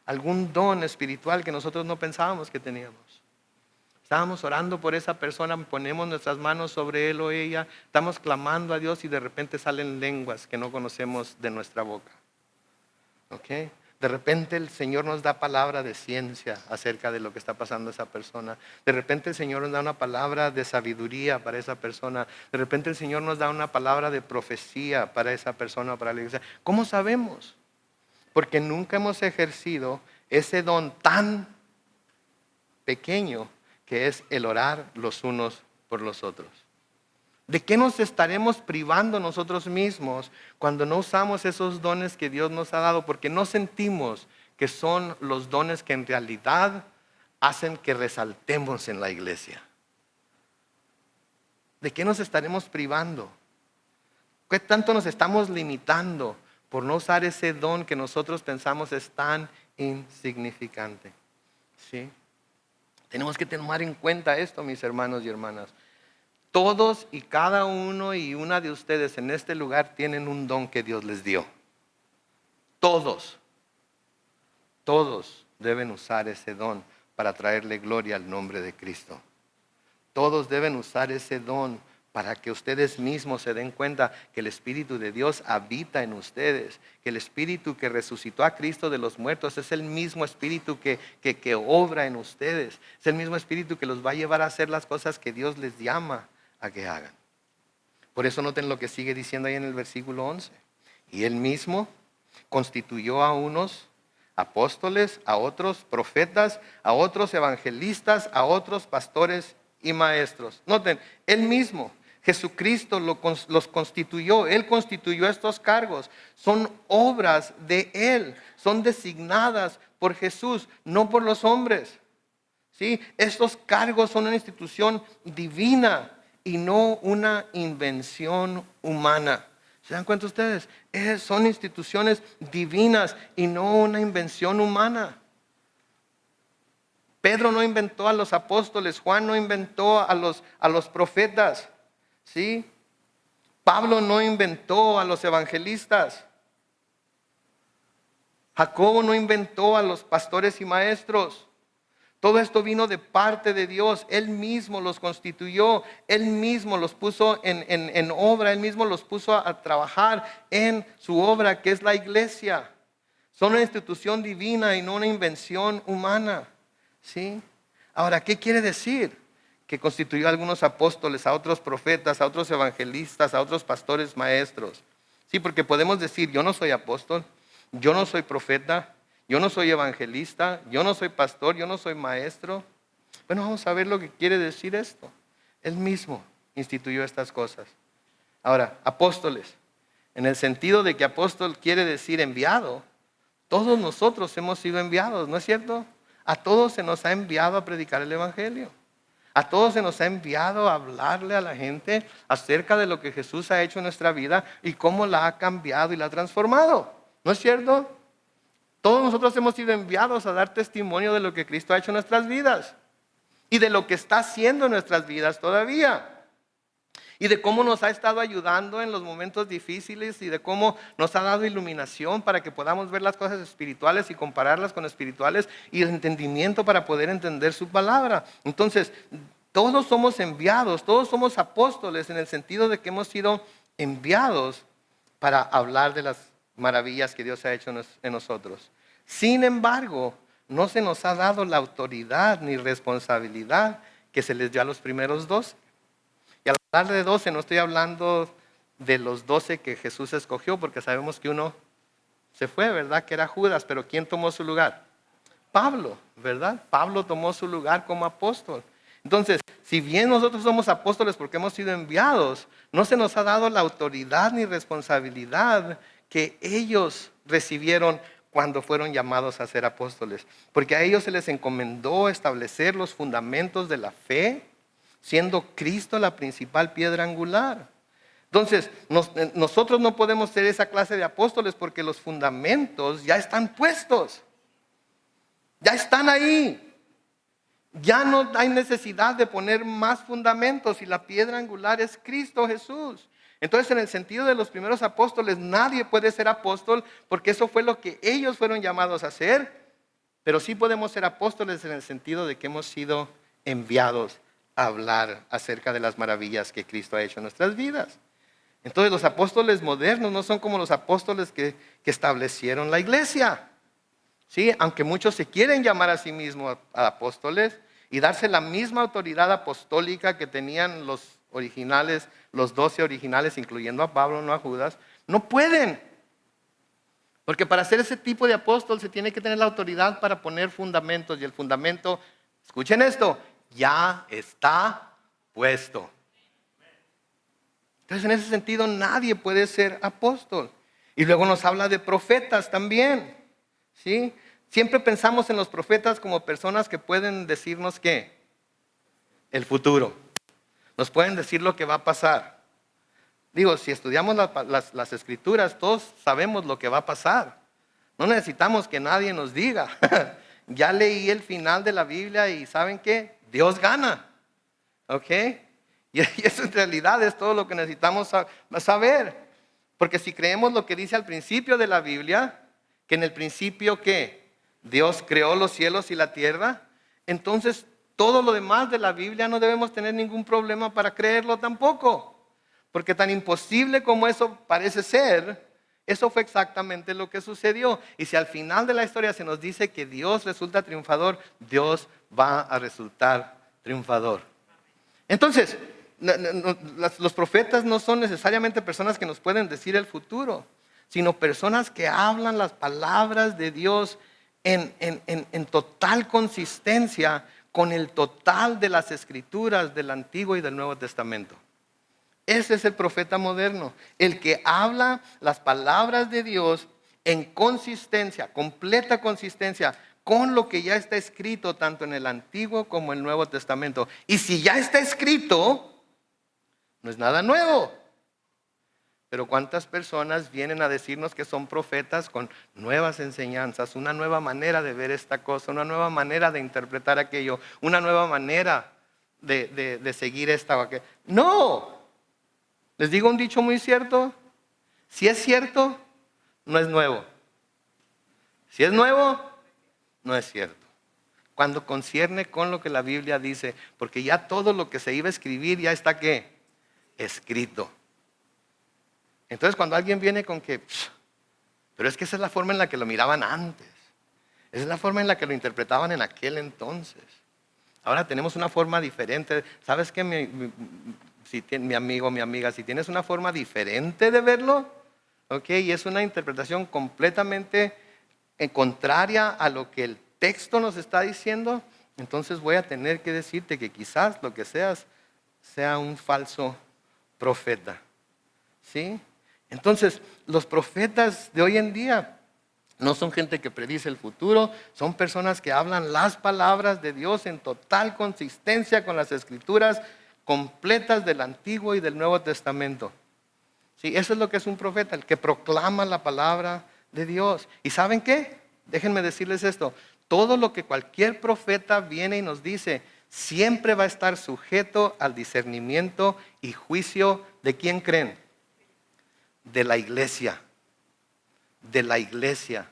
algún don espiritual que nosotros no pensábamos que teníamos? Estábamos orando por esa persona, ponemos nuestras manos sobre él o ella, estamos clamando a Dios y de repente salen lenguas que no conocemos de nuestra boca. ¿Ok? De repente el Señor nos da palabra de ciencia acerca de lo que está pasando a esa persona. De repente el Señor nos da una palabra de sabiduría para esa persona. De repente el Señor nos da una palabra de profecía para esa persona, para la iglesia. ¿Cómo sabemos? Porque nunca hemos ejercido ese don tan pequeño que es el orar los unos por los otros. ¿De qué nos estaremos privando nosotros mismos cuando no usamos esos dones que Dios nos ha dado? Porque no sentimos que son los dones que en realidad hacen que resaltemos en la iglesia. ¿De qué nos estaremos privando? ¿Qué tanto nos estamos limitando por no usar ese don que nosotros pensamos es tan insignificante? ¿Sí? Tenemos que tomar en cuenta esto, mis hermanos y hermanas. Todos y cada uno y una de ustedes en este lugar tienen un don que Dios les dio. Todos deben usar ese don para traerle gloria al nombre de Cristo. Todos deben usar ese don para que ustedes mismos se den cuenta que el Espíritu de Dios habita en ustedes, que el Espíritu que resucitó a Cristo de los muertos es el mismo Espíritu que obra en ustedes, es el mismo Espíritu que los va a llevar a hacer las cosas que Dios les llama a que hagan. Por eso noten lo que sigue diciendo ahí en el versículo 11. Y él mismo constituyó a unos apóstoles, a otros profetas, a otros evangelistas, a otros pastores y maestros. Noten, él mismo, Jesucristo los constituyó. Él constituyó estos cargos. Son obras de él. Son designadas por Jesús, no por los hombres. ¿Sí? Estos cargos son una institución divina y no una invención humana. ¿Se dan cuenta ustedes? Son instituciones divinas y no una invención humana. Pedro no inventó a los apóstoles, Juan no inventó a los profetas, ¿sí? Pablo no inventó a los evangelistas. Jacobo no inventó a los pastores y maestros. Todo esto vino de parte de Dios. Él mismo los constituyó. Él mismo los puso en obra. Él mismo los puso a trabajar en su obra, que es la iglesia. Son una institución divina y no una invención humana. ¿Sí? Ahora, ¿qué quiere decir? Que constituyó a algunos apóstoles, a otros profetas, a otros evangelistas, a otros pastores, maestros. Sí, porque podemos decir, yo no soy apóstol, yo no soy profeta, yo no soy evangelista, yo no soy pastor, yo no soy maestro. Bueno, vamos a ver lo que quiere decir esto. Él mismo instituyó estas cosas. Ahora, apóstoles, en el sentido de que apóstol quiere decir enviado, todos nosotros hemos sido enviados, ¿no es cierto? A todos se nos ha enviado a predicar el evangelio. A todos se nos ha enviado a hablarle a la gente acerca de lo que Jesús ha hecho en nuestra vida y cómo la ha cambiado y la ha transformado. ¿No es cierto? Todos nosotros hemos sido enviados a dar testimonio de lo que Cristo ha hecho en nuestras vidas y de lo que está haciendo en nuestras vidas todavía. Y de cómo nos ha estado ayudando en los momentos difíciles y de cómo nos ha dado iluminación para que podamos ver las cosas espirituales y compararlas con espirituales y el entendimiento para poder entender su palabra. Entonces, todos somos enviados, todos somos apóstoles en el sentido de que hemos sido enviados para hablar de las maravillas que Dios ha hecho en nosotros. Sin embargo, no se nos ha dado la autoridad ni responsabilidad que se les dio a los primeros 12. Y al hablar de 12 no estoy hablando de los 12 que Jesús escogió, porque sabemos que uno se fue, ¿verdad? Que era Judas, pero ¿quién tomó su lugar? Pablo, ¿verdad? Pablo tomó su lugar como apóstol. Entonces, si bien nosotros somos apóstoles porque hemos sido enviados, no se nos ha dado la autoridad ni responsabilidad que ellos recibieron cuando fueron llamados a ser apóstoles. Porque a ellos se les encomendó establecer los fundamentos de la fe, siendo Cristo la principal piedra angular. Entonces, nosotros no podemos ser esa clase de apóstoles porque los fundamentos ya están puestos. Ya están ahí. Ya no hay necesidad de poner más fundamentos y la piedra angular es Cristo Jesús. Entonces, en el sentido de los primeros apóstoles, nadie puede ser apóstol porque eso fue lo que ellos fueron llamados a hacer. Pero sí podemos ser apóstoles en el sentido de que hemos sido enviados a hablar acerca de las maravillas que Cristo ha hecho en nuestras vidas. Entonces, los apóstoles modernos no son como los apóstoles que establecieron la iglesia. ¿Sí? Aunque muchos se quieren llamar a sí mismos apóstoles y darse la misma autoridad apostólica que tenían los originales, los 12 originales, incluyendo a Pablo, no a Judas, no pueden. Porque para ser ese tipo de apóstol se tiene que tener la autoridad para poner fundamentos. Y el fundamento, escuchen esto, ya está puesto. Entonces, en ese sentido, nadie puede ser apóstol. Y luego nos habla de profetas también. ¿Sí? Siempre pensamos en los profetas como personas que pueden decirnos ¿qué? El futuro. Nos pueden decir lo que va a pasar. Digo, si estudiamos las escrituras, todos sabemos lo que va a pasar. No necesitamos que nadie nos diga. Ya leí el final de la Biblia y ¿saben qué? Dios gana. ¿Ok? Y eso en realidad es todo lo que necesitamos saber. Porque si creemos lo que dice al principio de la Biblia, que en el principio ¿qué? Dios creó los cielos y la tierra, entonces todo lo demás de la Biblia no debemos tener ningún problema para creerlo tampoco. Porque tan imposible como eso parece ser, eso fue exactamente lo que sucedió. Y si al final de la historia se nos dice que Dios resulta triunfador, Dios va a resultar triunfador. Entonces, los profetas no son necesariamente personas que nos pueden decir el futuro, sino personas que hablan las palabras de Dios en total consistencia con el total de las escrituras del Antiguo y del Nuevo Testamento. Ese es el profeta moderno, el que habla las palabras de Dios en consistencia, completa consistencia, con lo que ya está escrito tanto en el Antiguo como en el Nuevo Testamento. Y si ya está escrito, no es nada nuevo. Pero ¿cuántas personas vienen a decirnos que son profetas con nuevas enseñanzas, una nueva manera de ver esta cosa, una nueva manera de interpretar aquello, una nueva manera de seguir esta o aquella? No, les digo un dicho muy cierto, si es cierto, no es nuevo. Si es nuevo, no es cierto. Cuando concierne con lo que la Biblia dice, porque ya todo lo que se iba a escribir ya está ¿qué? Escrito. Entonces cuando alguien viene con que, pero es que esa es la forma en la que lo miraban antes, esa es la forma en la que lo interpretaban en aquel entonces. Ahora tenemos una forma diferente. ¿Sabes qué? Mi amigo, mi amiga, si tienes una forma diferente de verlo, ¿ok? Y es una interpretación completamente contraria a lo que el texto nos está diciendo, entonces voy a tener que decirte que quizás lo que seas sea un falso profeta. ¿Sí? Entonces, los profetas de hoy en día no son gente que predice el futuro, son personas que hablan las palabras de Dios en total consistencia con las escrituras completas del Antiguo y del Nuevo Testamento. Sí, eso es lo que es un profeta, el que proclama la palabra de Dios. ¿Y saben qué? Déjenme decirles esto, todo lo que cualquier profeta viene y nos dice, siempre va a estar sujeto al discernimiento y juicio de ¿quién creen? De la iglesia. De la iglesia.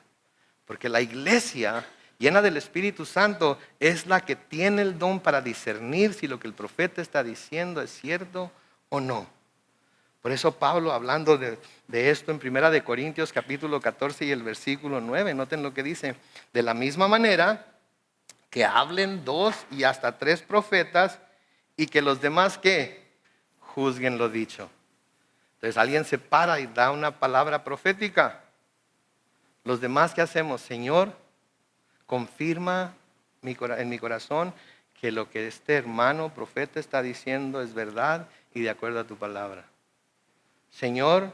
Porque la iglesia llena del Espíritu Santo es la que tiene el don para discernir si lo que el profeta está diciendo es cierto o no. Por eso Pablo, hablando de esto en 1 Corintios capítulo 14 y el versículo 9, noten lo que dice. De la misma manera que hablen 2 y hasta 3 profetas y que los demás ¿qué? Juzguen lo dicho. Entonces alguien se para y da una palabra profética. Los demás, ¿qué hacemos? Señor, confirma en mi corazón que lo que este hermano profeta está diciendo es verdad y de acuerdo a tu palabra. Señor,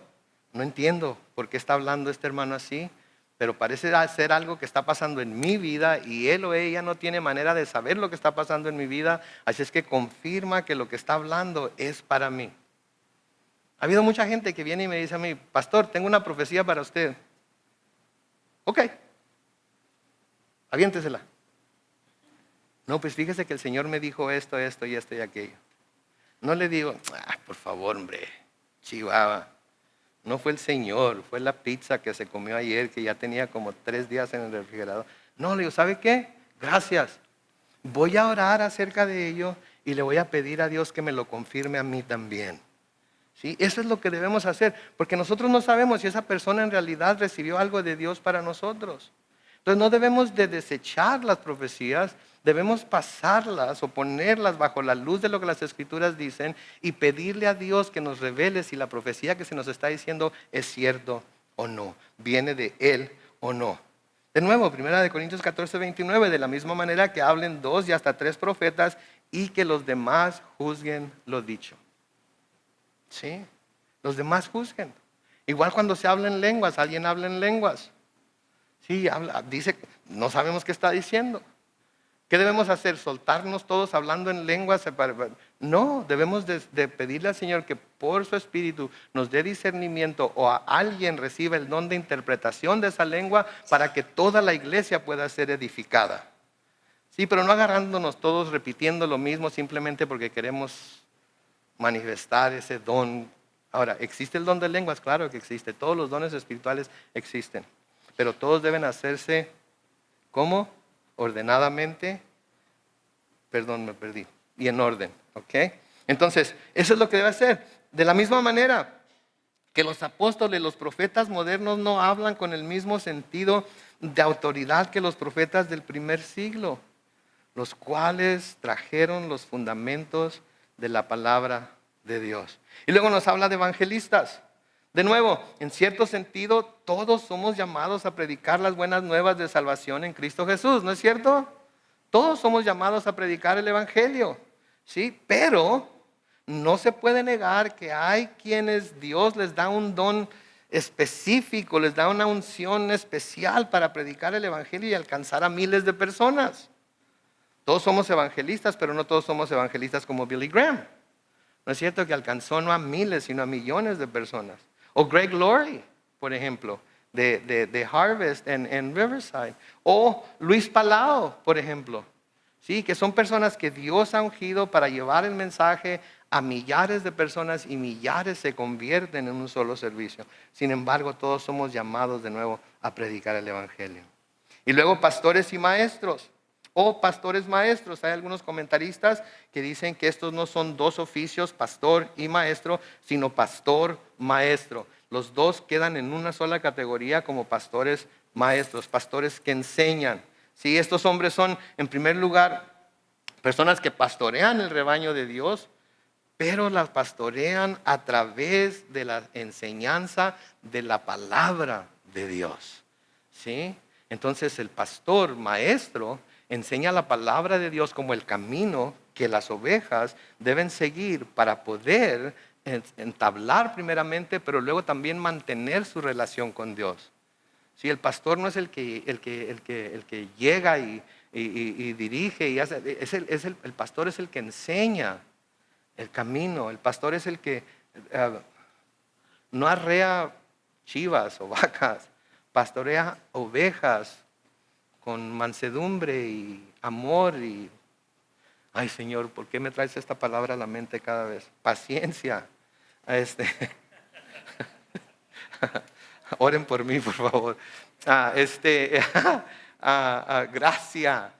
no entiendo por qué está hablando este hermano así, pero parece ser algo que está pasando en mi vida y él o ella no tiene manera de saber lo que está pasando en mi vida, así es que confirma que lo que está hablando es para mí. Ha habido mucha gente que viene y me dice a mí, pastor, tengo una profecía para usted. Ok, aviéntesela. No, pues fíjese que el Señor me dijo esto, esto y esto y aquello. No le digo, por favor, hombre, chihuahua. No fue el Señor, fue la pizza que se comió ayer, que ya tenía como 3 días en el refrigerador. No, le digo, ¿sabe qué? Gracias. Voy a orar acerca de ello y le voy a pedir a Dios que me lo confirme a mí también. ¿Sí? Eso es lo que debemos hacer, porque nosotros no sabemos si esa persona en realidad recibió algo de Dios para nosotros. Entonces no debemos de desechar las profecías, debemos pasarlas o ponerlas bajo la luz de lo que las Escrituras dicen y pedirle a Dios que nos revele si la profecía que se nos está diciendo es cierto o no, viene de Él o no. De nuevo, 1 Corintios 14, 29, de la misma manera que hablen 2 y hasta 3 profetas y que los demás juzguen lo dicho. ¿Sí? Los demás juzguen. Igual cuando se habla en lenguas, alguien habla en lenguas. Sí, dice, no sabemos qué está diciendo. ¿Qué debemos hacer? ¿Soltarnos todos hablando en lenguas? No, debemos de pedirle al Señor que por su Espíritu nos dé discernimiento o a alguien reciba el don de interpretación de esa lengua para que toda la iglesia pueda ser edificada. Sí, pero no agarrándonos todos repitiendo lo mismo simplemente porque queremos manifestar ese don. Ahora, ¿existe el don de lenguas? Claro que existe. Todos los dones espirituales existen. Pero todos deben hacerse, ¿cómo? Ordenadamente. Perdón, me perdí. Y en orden, ¿ok? Entonces, eso es lo que debe hacer. De la misma manera que los apóstoles, los profetas modernos no hablan con el mismo sentido de autoridad que los profetas del primer siglo, los cuales trajeron los fundamentos de la palabra de Dios. Y luego nos habla de evangelistas. De nuevo, en cierto sentido, todos somos llamados a predicar las buenas nuevas de salvación en Cristo Jesús, ¿no es cierto? Todos somos llamados a predicar el evangelio, ¿sí? Pero no se puede negar que hay quienes Dios les da un don específico, les da una unción especial para predicar el evangelio y alcanzar a miles de personas. Todos somos evangelistas, pero no todos somos evangelistas como Billy Graham. No es cierto que alcanzó no a miles, sino a millones de personas. O Greg Laurie, por ejemplo, de Harvest en Riverside. O Luis Palau, por ejemplo. Sí, que son personas que Dios ha ungido para llevar el mensaje a millares de personas y millares se convierten en un solo servicio. Sin embargo, todos somos llamados de nuevo a predicar el evangelio. Y luego pastores y maestros. O pastores maestros. Hay algunos comentaristas que dicen que estos no son dos oficios, pastor y maestro, sino pastor maestro. Los dos quedan en una sola categoría como pastores maestros, pastores que enseñan. Sí, estos hombres son, en primer lugar, personas que pastorean el rebaño de Dios, pero las pastorean a través de la enseñanza de la palabra de Dios. ¿Sí? Entonces el pastor maestro enseña la palabra de Dios como el camino que las ovejas deben seguir para poder entablar primeramente, pero luego también mantener su relación con Dios. Sí, el pastor no es el que llega y dirige y hace, el pastor es el que enseña el camino. El pastor es el que no arrea chivas o vacas, pastorea ovejas con mansedumbre y amor y, ay Señor, ¿por qué me traes esta palabra a la mente cada vez? Paciencia. Oren por mí, por favor. Gracia,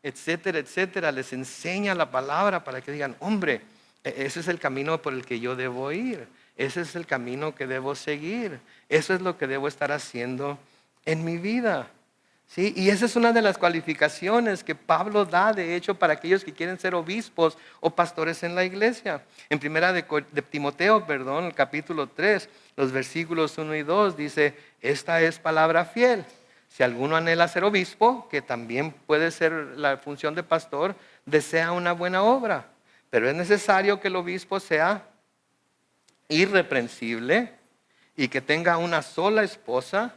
etcétera, etcétera. Les enseña la palabra para que digan, hombre, ese es el camino por el que yo debo ir. Ese es el camino que debo seguir. Eso es lo que debo estar haciendo en mi vida. ¿Sí? Y esa es una de las cualificaciones que Pablo da, de hecho, para aquellos que quieren ser obispos o pastores en la iglesia. En primera de Timoteo, el capítulo 3, los versículos 1 y 2, dice, esta es palabra fiel. Si alguno anhela ser obispo, que también puede ser la función de pastor, desea una buena obra. Pero es necesario que el obispo sea irreprensible y que tenga una sola esposa,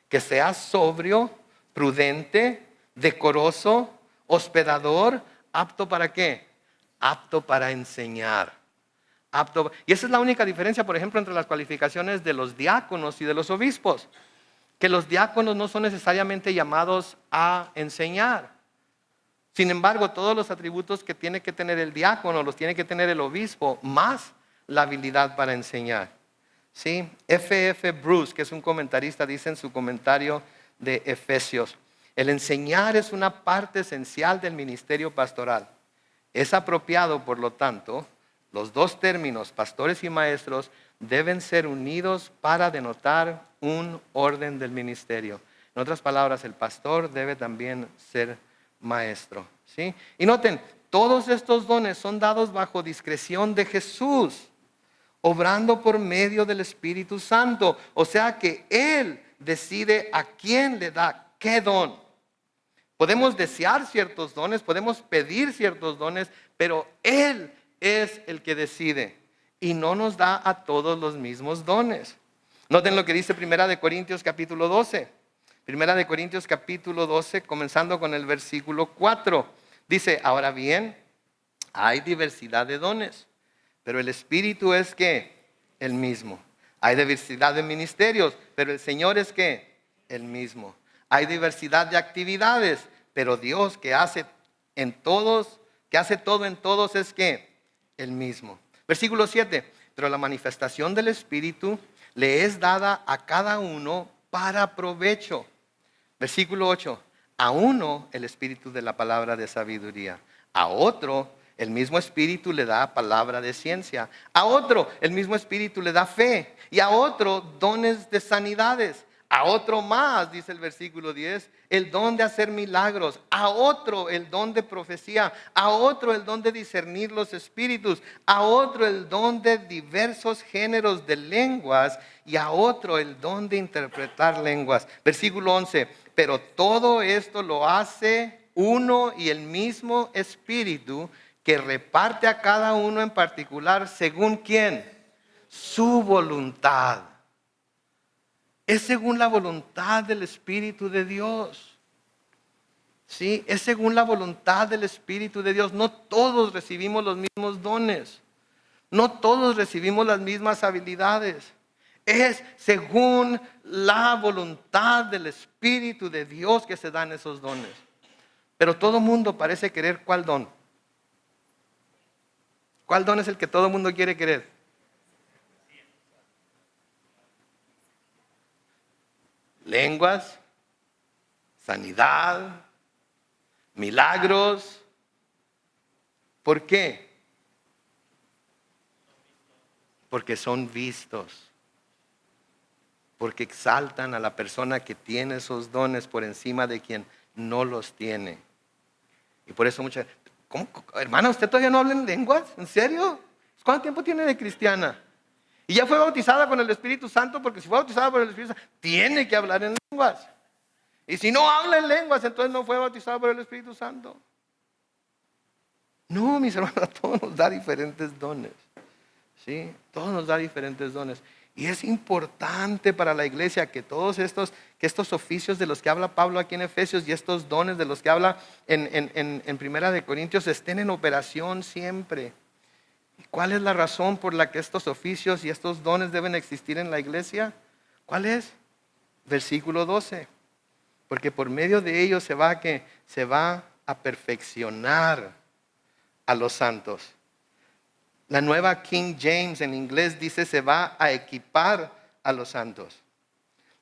que sea sobrio, prudente, decoroso, hospedador, apto para qué? Apto para enseñar. Y esa es la única diferencia, por ejemplo, entre las cualificaciones de los diáconos y de los obispos. Que los diáconos no son necesariamente llamados a enseñar. Sin embargo, todos los atributos que tiene que tener el diácono los tiene que tener el obispo, más la habilidad para enseñar. ¿Sí? F.F. Bruce, que es un comentarista, dice en su comentario de Efesios: el enseñar es una parte esencial del ministerio pastoral. Es apropiado, por lo tanto, los dos términos, pastores y maestros, deben ser unidos para denotar un orden del ministerio. En otras palabras, el pastor debe también ser maestro. ¿Sí? Y noten, todos estos dones son dados bajo discreción de Jesús, obrando por medio del Espíritu Santo. O sea que Él decide a quién le da qué don. Podemos desear ciertos dones, podemos pedir ciertos dones, pero Él es el que decide y no nos da a todos los mismos dones. Noten lo que dice 1 Corintios capítulo 12. 1 Corintios capítulo 12, comenzando con el versículo 4. Dice: ahora bien, hay diversidad de dones, pero el Espíritu es ¿qué? El mismo. Hay diversidad de ministerios, pero el Señor es ¿qué? El mismo. Hay diversidad de actividades, pero Dios que hace todo en todos es ¿qué? El mismo. Versículo 7. Pero la manifestación del Espíritu le es dada a cada uno para provecho. Versículo 8. A uno el Espíritu de la palabra de sabiduría, a otro el mismo Espíritu le da palabra de ciencia, a otro el mismo Espíritu le da fe, y a otro dones de sanidades, a otro más, dice el versículo 10, el don de hacer milagros, a otro el don de profecía, a otro el don de discernir los espíritus, a otro el don de diversos géneros de lenguas, y a otro el don de interpretar lenguas. Versículo 11, pero todo esto lo hace uno y el mismo Espíritu, que reparte a cada uno en particular según ¿quién? Su voluntad. Es según la voluntad del Espíritu de Dios. ¿Sí? Es según la voluntad del Espíritu de Dios. No todos recibimos los mismos dones. No todos recibimos las mismas habilidades. Es según la voluntad del Espíritu de Dios que se dan esos dones. Pero todo mundo parece querer ¿cuál don? ¿Cuál don es el que todo mundo quiere querer? Lenguas, sanidad, milagros. ¿Por qué? Porque son vistos. Porque exaltan a la persona que tiene esos dones por encima de quien no los tiene. Y por eso muchas... ¿Cómo? Hermana, ¿usted todavía no habla en lenguas? ¿En serio? ¿Cuánto tiempo tiene de cristiana? Y ya fue bautizada con el Espíritu Santo, porque si fue bautizada por el Espíritu Santo, tiene que hablar en lenguas. Y si no habla en lenguas, entonces no fue bautizada por el Espíritu Santo. No, mis hermanos, a todos nos da diferentes dones. ¿Sí? Todos nos da diferentes dones. Y es importante para la iglesia que todos estos oficios de los que habla Pablo aquí en Efesios y estos dones de los que habla en Primera de Corintios estén en operación siempre. ¿Y cuál es la razón por la que estos oficios y estos dones deben existir en la iglesia? ¿Cuál es? Versículo 12. Porque por medio de ellos se va a perfeccionar a los santos. La nueva King James en inglés dice se va a equipar a los santos.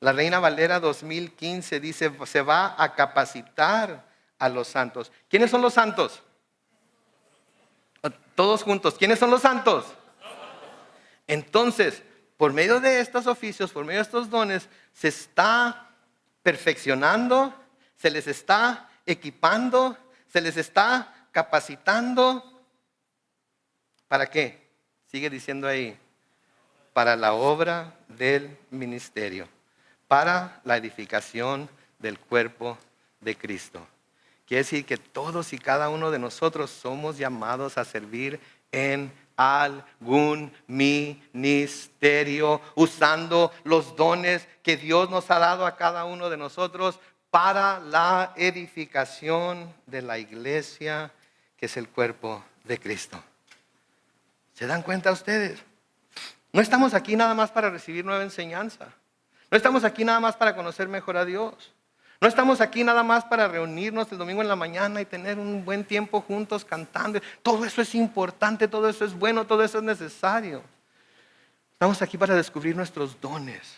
La Reina Valera 2015 dice se va a capacitar a los santos. ¿Quiénes son los santos? Todos juntos. ¿Quiénes son los santos? Entonces, por medio de estos oficios, por medio de estos dones, se está perfeccionando, se les está equipando, se les está capacitando. ¿Para qué? Sigue diciendo ahí, para la obra del ministerio, para la edificación del cuerpo de Cristo. Quiere decir que todos y cada uno de nosotros somos llamados a servir en algún ministerio, usando los dones que Dios nos ha dado a cada uno de nosotros para la edificación de la iglesia, que es el cuerpo de Cristo. ¿Se dan cuenta ustedes? No estamos aquí nada más para recibir nueva enseñanza. No estamos aquí nada más para conocer mejor a Dios. No estamos aquí nada más para reunirnos el domingo en la mañana y tener un buen tiempo juntos cantando. Todo eso es importante, todo eso es bueno, todo eso es necesario. Estamos aquí para descubrir nuestros dones.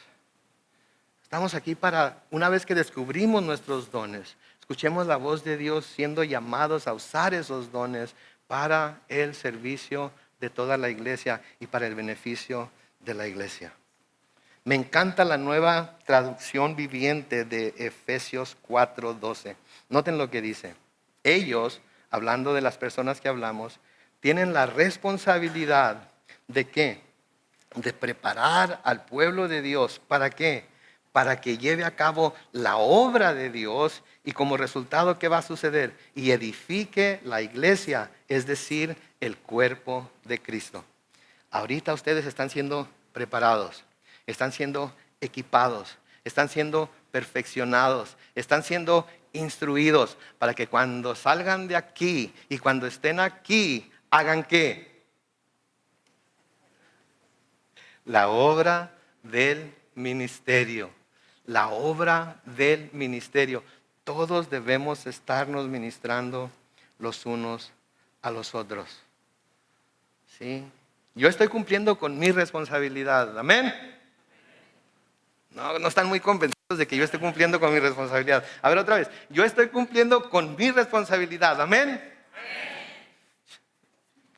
Estamos aquí para, una vez que descubrimos nuestros dones, escuchemos la voz de Dios siendo llamados a usar esos dones para el servicio de toda la iglesia y para el beneficio de la iglesia. Me encanta la nueva traducción viviente de Efesios 4:12. Noten lo que dice. Ellos, hablando de las personas que hablamos, tienen la responsabilidad de ¿qué? De preparar al pueblo de Dios. ¿Para qué? Para que lleve a cabo la obra de Dios y como resultado, ¿qué va a suceder? Y edifique la iglesia, es decir, el cuerpo de Cristo. Ahorita ustedes están siendo preparados. Están siendo equipados, están siendo perfeccionados, están siendo instruidos para que cuando salgan de aquí y cuando estén aquí, ¿hagan qué? La obra del ministerio. La obra del ministerio. Todos debemos estarnos ministrando los unos a los otros. ¿Sí? Yo estoy cumpliendo con mi responsabilidad. Amén. No están muy convencidos de que yo esté cumpliendo con mi responsabilidad. A ver otra vez. Yo estoy cumpliendo con mi responsabilidad. Amén. Amén.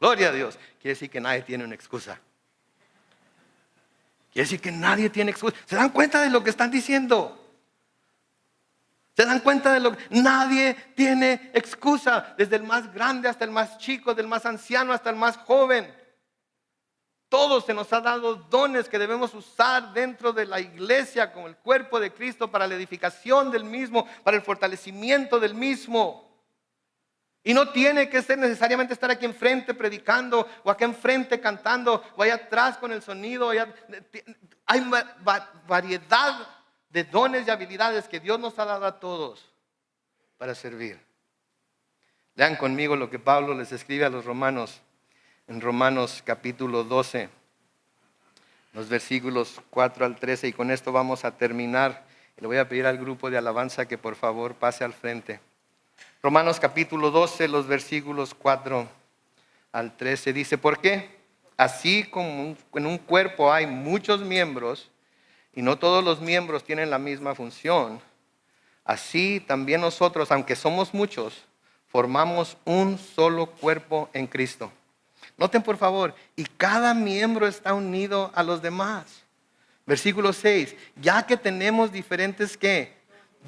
Gloria a Dios. Quiere decir que nadie tiene una excusa. Quiere decir que nadie tiene excusa. ¿Se dan cuenta de lo que están diciendo? ¿Se dan cuenta de lo que? Nadie tiene excusa. Desde el más grande hasta el más chico, del más anciano hasta el más joven. Todos se nos ha dado dones que debemos usar dentro de la iglesia como el cuerpo de Cristo para la edificación del mismo, para el fortalecimiento del mismo. Y no tiene que ser necesariamente estar aquí enfrente predicando o acá enfrente cantando o allá atrás con el sonido. Hay variedad de dones y habilidades que Dios nos ha dado a todos para servir. Lean conmigo lo que Pablo les escribe a los romanos. En Romanos capítulo 12, los versículos 4 al 13, y con esto vamos a terminar. Le voy a pedir al grupo de alabanza que por favor pase al frente. Romanos capítulo 12, los versículos 4 al 13, dice, ¿por qué? Así como en un cuerpo hay muchos miembros, y no todos los miembros tienen la misma función, así también nosotros, aunque somos muchos, formamos un solo cuerpo en Cristo. Noten por favor, y cada miembro está unido a los demás. Versículo 6, ya que tenemos diferentes ¿qué?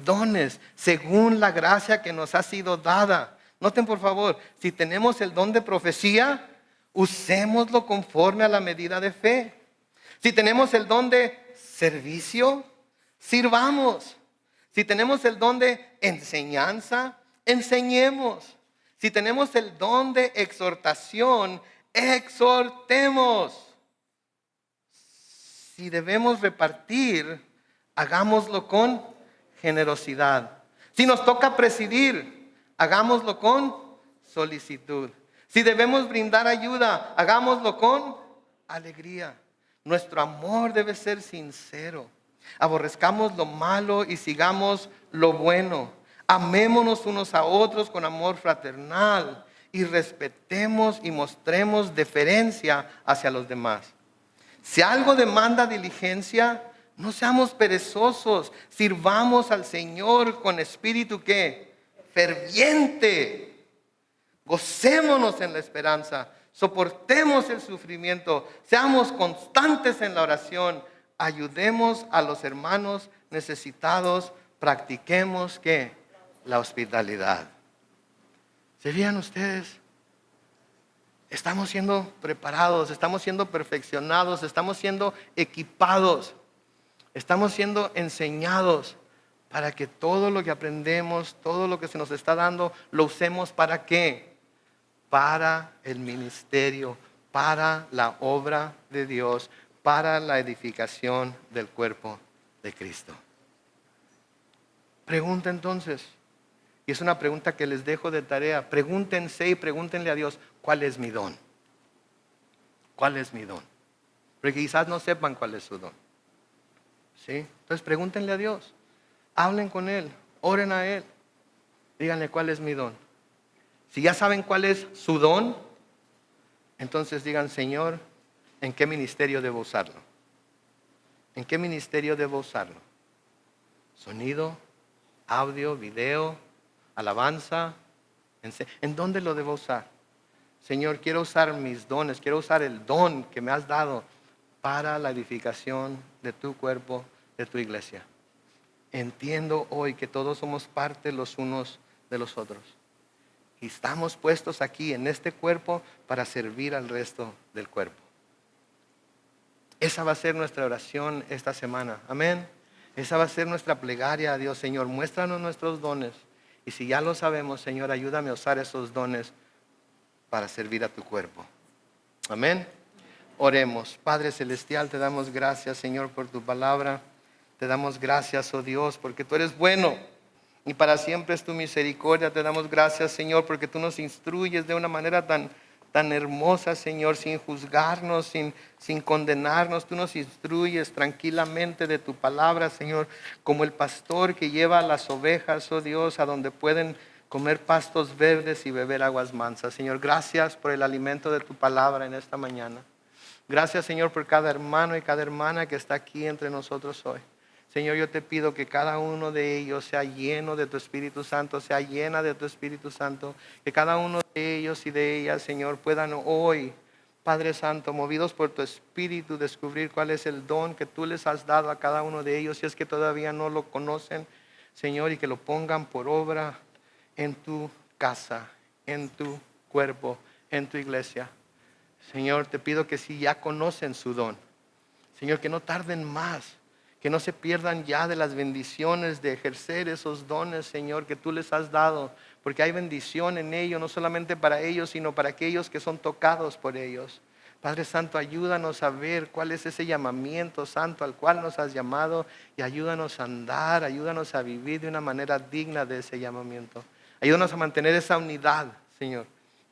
Dones, según la gracia que nos ha sido dada. Noten por favor, si tenemos el don de profecía, usémoslo conforme a la medida de fe. Si tenemos el don de servicio, sirvamos. Si tenemos el don de enseñanza, enseñemos. Si tenemos el don de exhortación, exhortemos. Si debemos repartir, hagámoslo con generosidad. Si nos toca presidir, hagámoslo con solicitud. Si debemos brindar ayuda, hagámoslo con alegría. Nuestro amor debe ser sincero. Aborrezcamos lo malo y sigamos lo bueno. Amémonos unos a otros con amor fraternal y respetemos y mostremos deferencia hacia los demás. Si algo demanda diligencia, no seamos perezosos, sirvamos al Señor con espíritu ¿qué? Ferviente. Gocémonos en la esperanza, soportemos el sufrimiento, seamos constantes en la oración, ayudemos a los hermanos necesitados, practiquemos ¿qué? La hospitalidad. ¿Se fijan ustedes? Estamos siendo preparados, estamos siendo perfeccionados, estamos siendo equipados, estamos siendo enseñados para que todo lo que aprendemos, todo lo que se nos está dando, lo usemos ¿para qué? Para el ministerio, para la obra de Dios, para la edificación del cuerpo de Cristo. Pregunta entonces, y es una pregunta que les dejo de tarea, pregúntense y pregúntenle a Dios, ¿cuál es mi don? ¿Cuál es mi don? Porque quizás no sepan cuál es su don. ¿Sí? Entonces pregúntenle a Dios, hablen con Él, Oren a Él. Díganle cuál es mi don. Si ya saben cuál es su don, entonces digan, Señor, ¿en qué ministerio debo usarlo? ¿En qué ministerio debo usarlo? Sonido, audio, video, alabanza. ¿En dónde lo debo usar? Señor, quiero usar mis dones, quiero usar el don que me has dado para la edificación de tu cuerpo, de tu iglesia. Entiendo hoy que todos somos parte los unos de los otros. Y estamos puestos aquí en este cuerpo para servir al resto del cuerpo. Esa va a ser nuestra oración esta semana. Amén. Esa va a ser nuestra plegaria a Dios. Señor, muéstranos nuestros dones. Y si ya lo sabemos, Señor, ayúdame a usar esos dones para servir a tu cuerpo. Amén. Oremos. Padre Celestial, te damos gracias, Señor, por tu palabra. Te damos gracias, oh Dios, porque tú eres bueno y para siempre es tu misericordia. Te damos gracias, Señor, porque tú nos instruyes de una manera tan hermosa, Señor, sin juzgarnos, sin condenarnos. Tú nos instruyes tranquilamente de tu palabra, Señor, como el pastor que lleva a las ovejas, oh Dios, a donde pueden comer pastos verdes y beber aguas mansas. Señor, gracias por el alimento de tu palabra en esta mañana. Gracias, Señor, por cada hermano y cada hermana que está aquí entre nosotros hoy. Señor, yo te pido que cada uno de ellos sea lleno de tu Espíritu Santo, sea llena de tu Espíritu Santo. Que cada uno de ellos y de ellas, Señor, puedan hoy, Padre Santo, movidos por tu Espíritu, descubrir cuál es el don que tú les has dado a cada uno de ellos, si es que todavía no lo conocen, Señor, y que lo pongan por obra en tu casa, en tu cuerpo, en tu iglesia. Señor, te pido que si ya conocen su don, Señor, que no tarden más, que no se pierdan ya de las bendiciones de ejercer esos dones, Señor, que tú les has dado, porque hay bendición en ello, no solamente para ellos, sino para aquellos que son tocados por ellos. Padre Santo, ayúdanos a ver cuál es ese llamamiento santo al cual nos has llamado y ayúdanos a andar, ayúdanos a vivir de una manera digna de ese llamamiento. Ayúdanos a mantener esa unidad, Señor,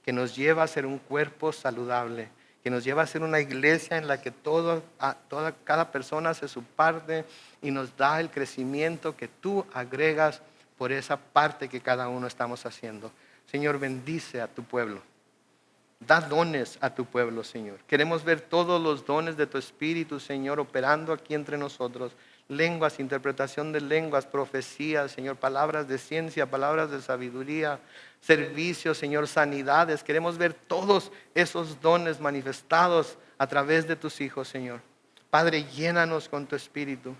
que nos lleva a ser un cuerpo saludable, que nos lleva a ser una iglesia en la que cada persona hace su parte y nos da el crecimiento que tú agregas por esa parte que cada uno estamos haciendo. Señor, bendice a tu pueblo. Da dones a tu pueblo, Señor. Queremos ver todos los dones de tu Espíritu, Señor, operando aquí entre nosotros. Lenguas, interpretación de lenguas, profecías, Señor, palabras de ciencia, palabras de sabiduría, servicios, Señor, sanidades. Queremos ver todos esos dones manifestados a través de tus hijos, Señor. Padre, llénanos con tu Espíritu.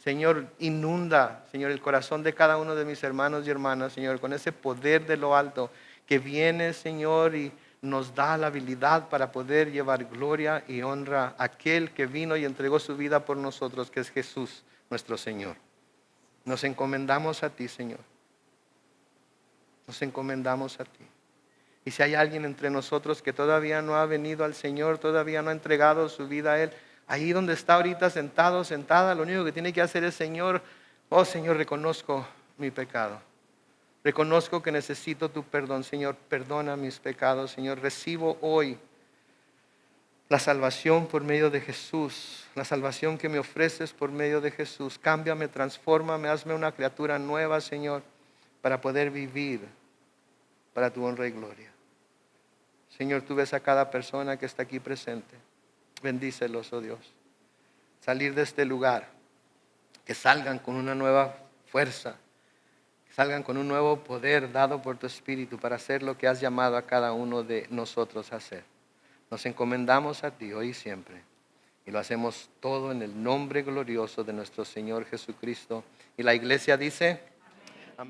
Señor, inunda, Señor, el corazón de cada uno de mis hermanos y hermanas, Señor, con ese poder de lo alto que viene, Señor, y nos da la habilidad para poder llevar gloria y honra a aquel que vino y entregó su vida por nosotros, que es Jesús, nuestro Señor. Nos encomendamos a ti, Señor. Nos encomendamos a ti. Y si hay alguien entre nosotros que todavía no ha venido al Señor, todavía no ha entregado su vida a Él, ahí donde está ahorita sentado, sentada, lo único que tiene que hacer es, Señor, oh Señor, reconozco mi pecado. Reconozco que necesito tu perdón, Señor. Perdona mis pecados, Señor. Recibo hoy la salvación por medio de Jesús. La salvación que me ofreces por medio de Jesús. Cámbiame, transfórmame, hazme una criatura nueva, Señor, para poder vivir para tu honra y gloria. Señor, tú ves a cada persona que está aquí presente. Bendícelos, oh Dios. Salir de este lugar, que salgan con una nueva fuerza, salgan con un nuevo poder dado por tu Espíritu para hacer lo que has llamado a cada uno de nosotros a hacer. Nos encomendamos a ti hoy y siempre. Y lo hacemos todo en el nombre glorioso de nuestro Señor Jesucristo. Y la iglesia dice...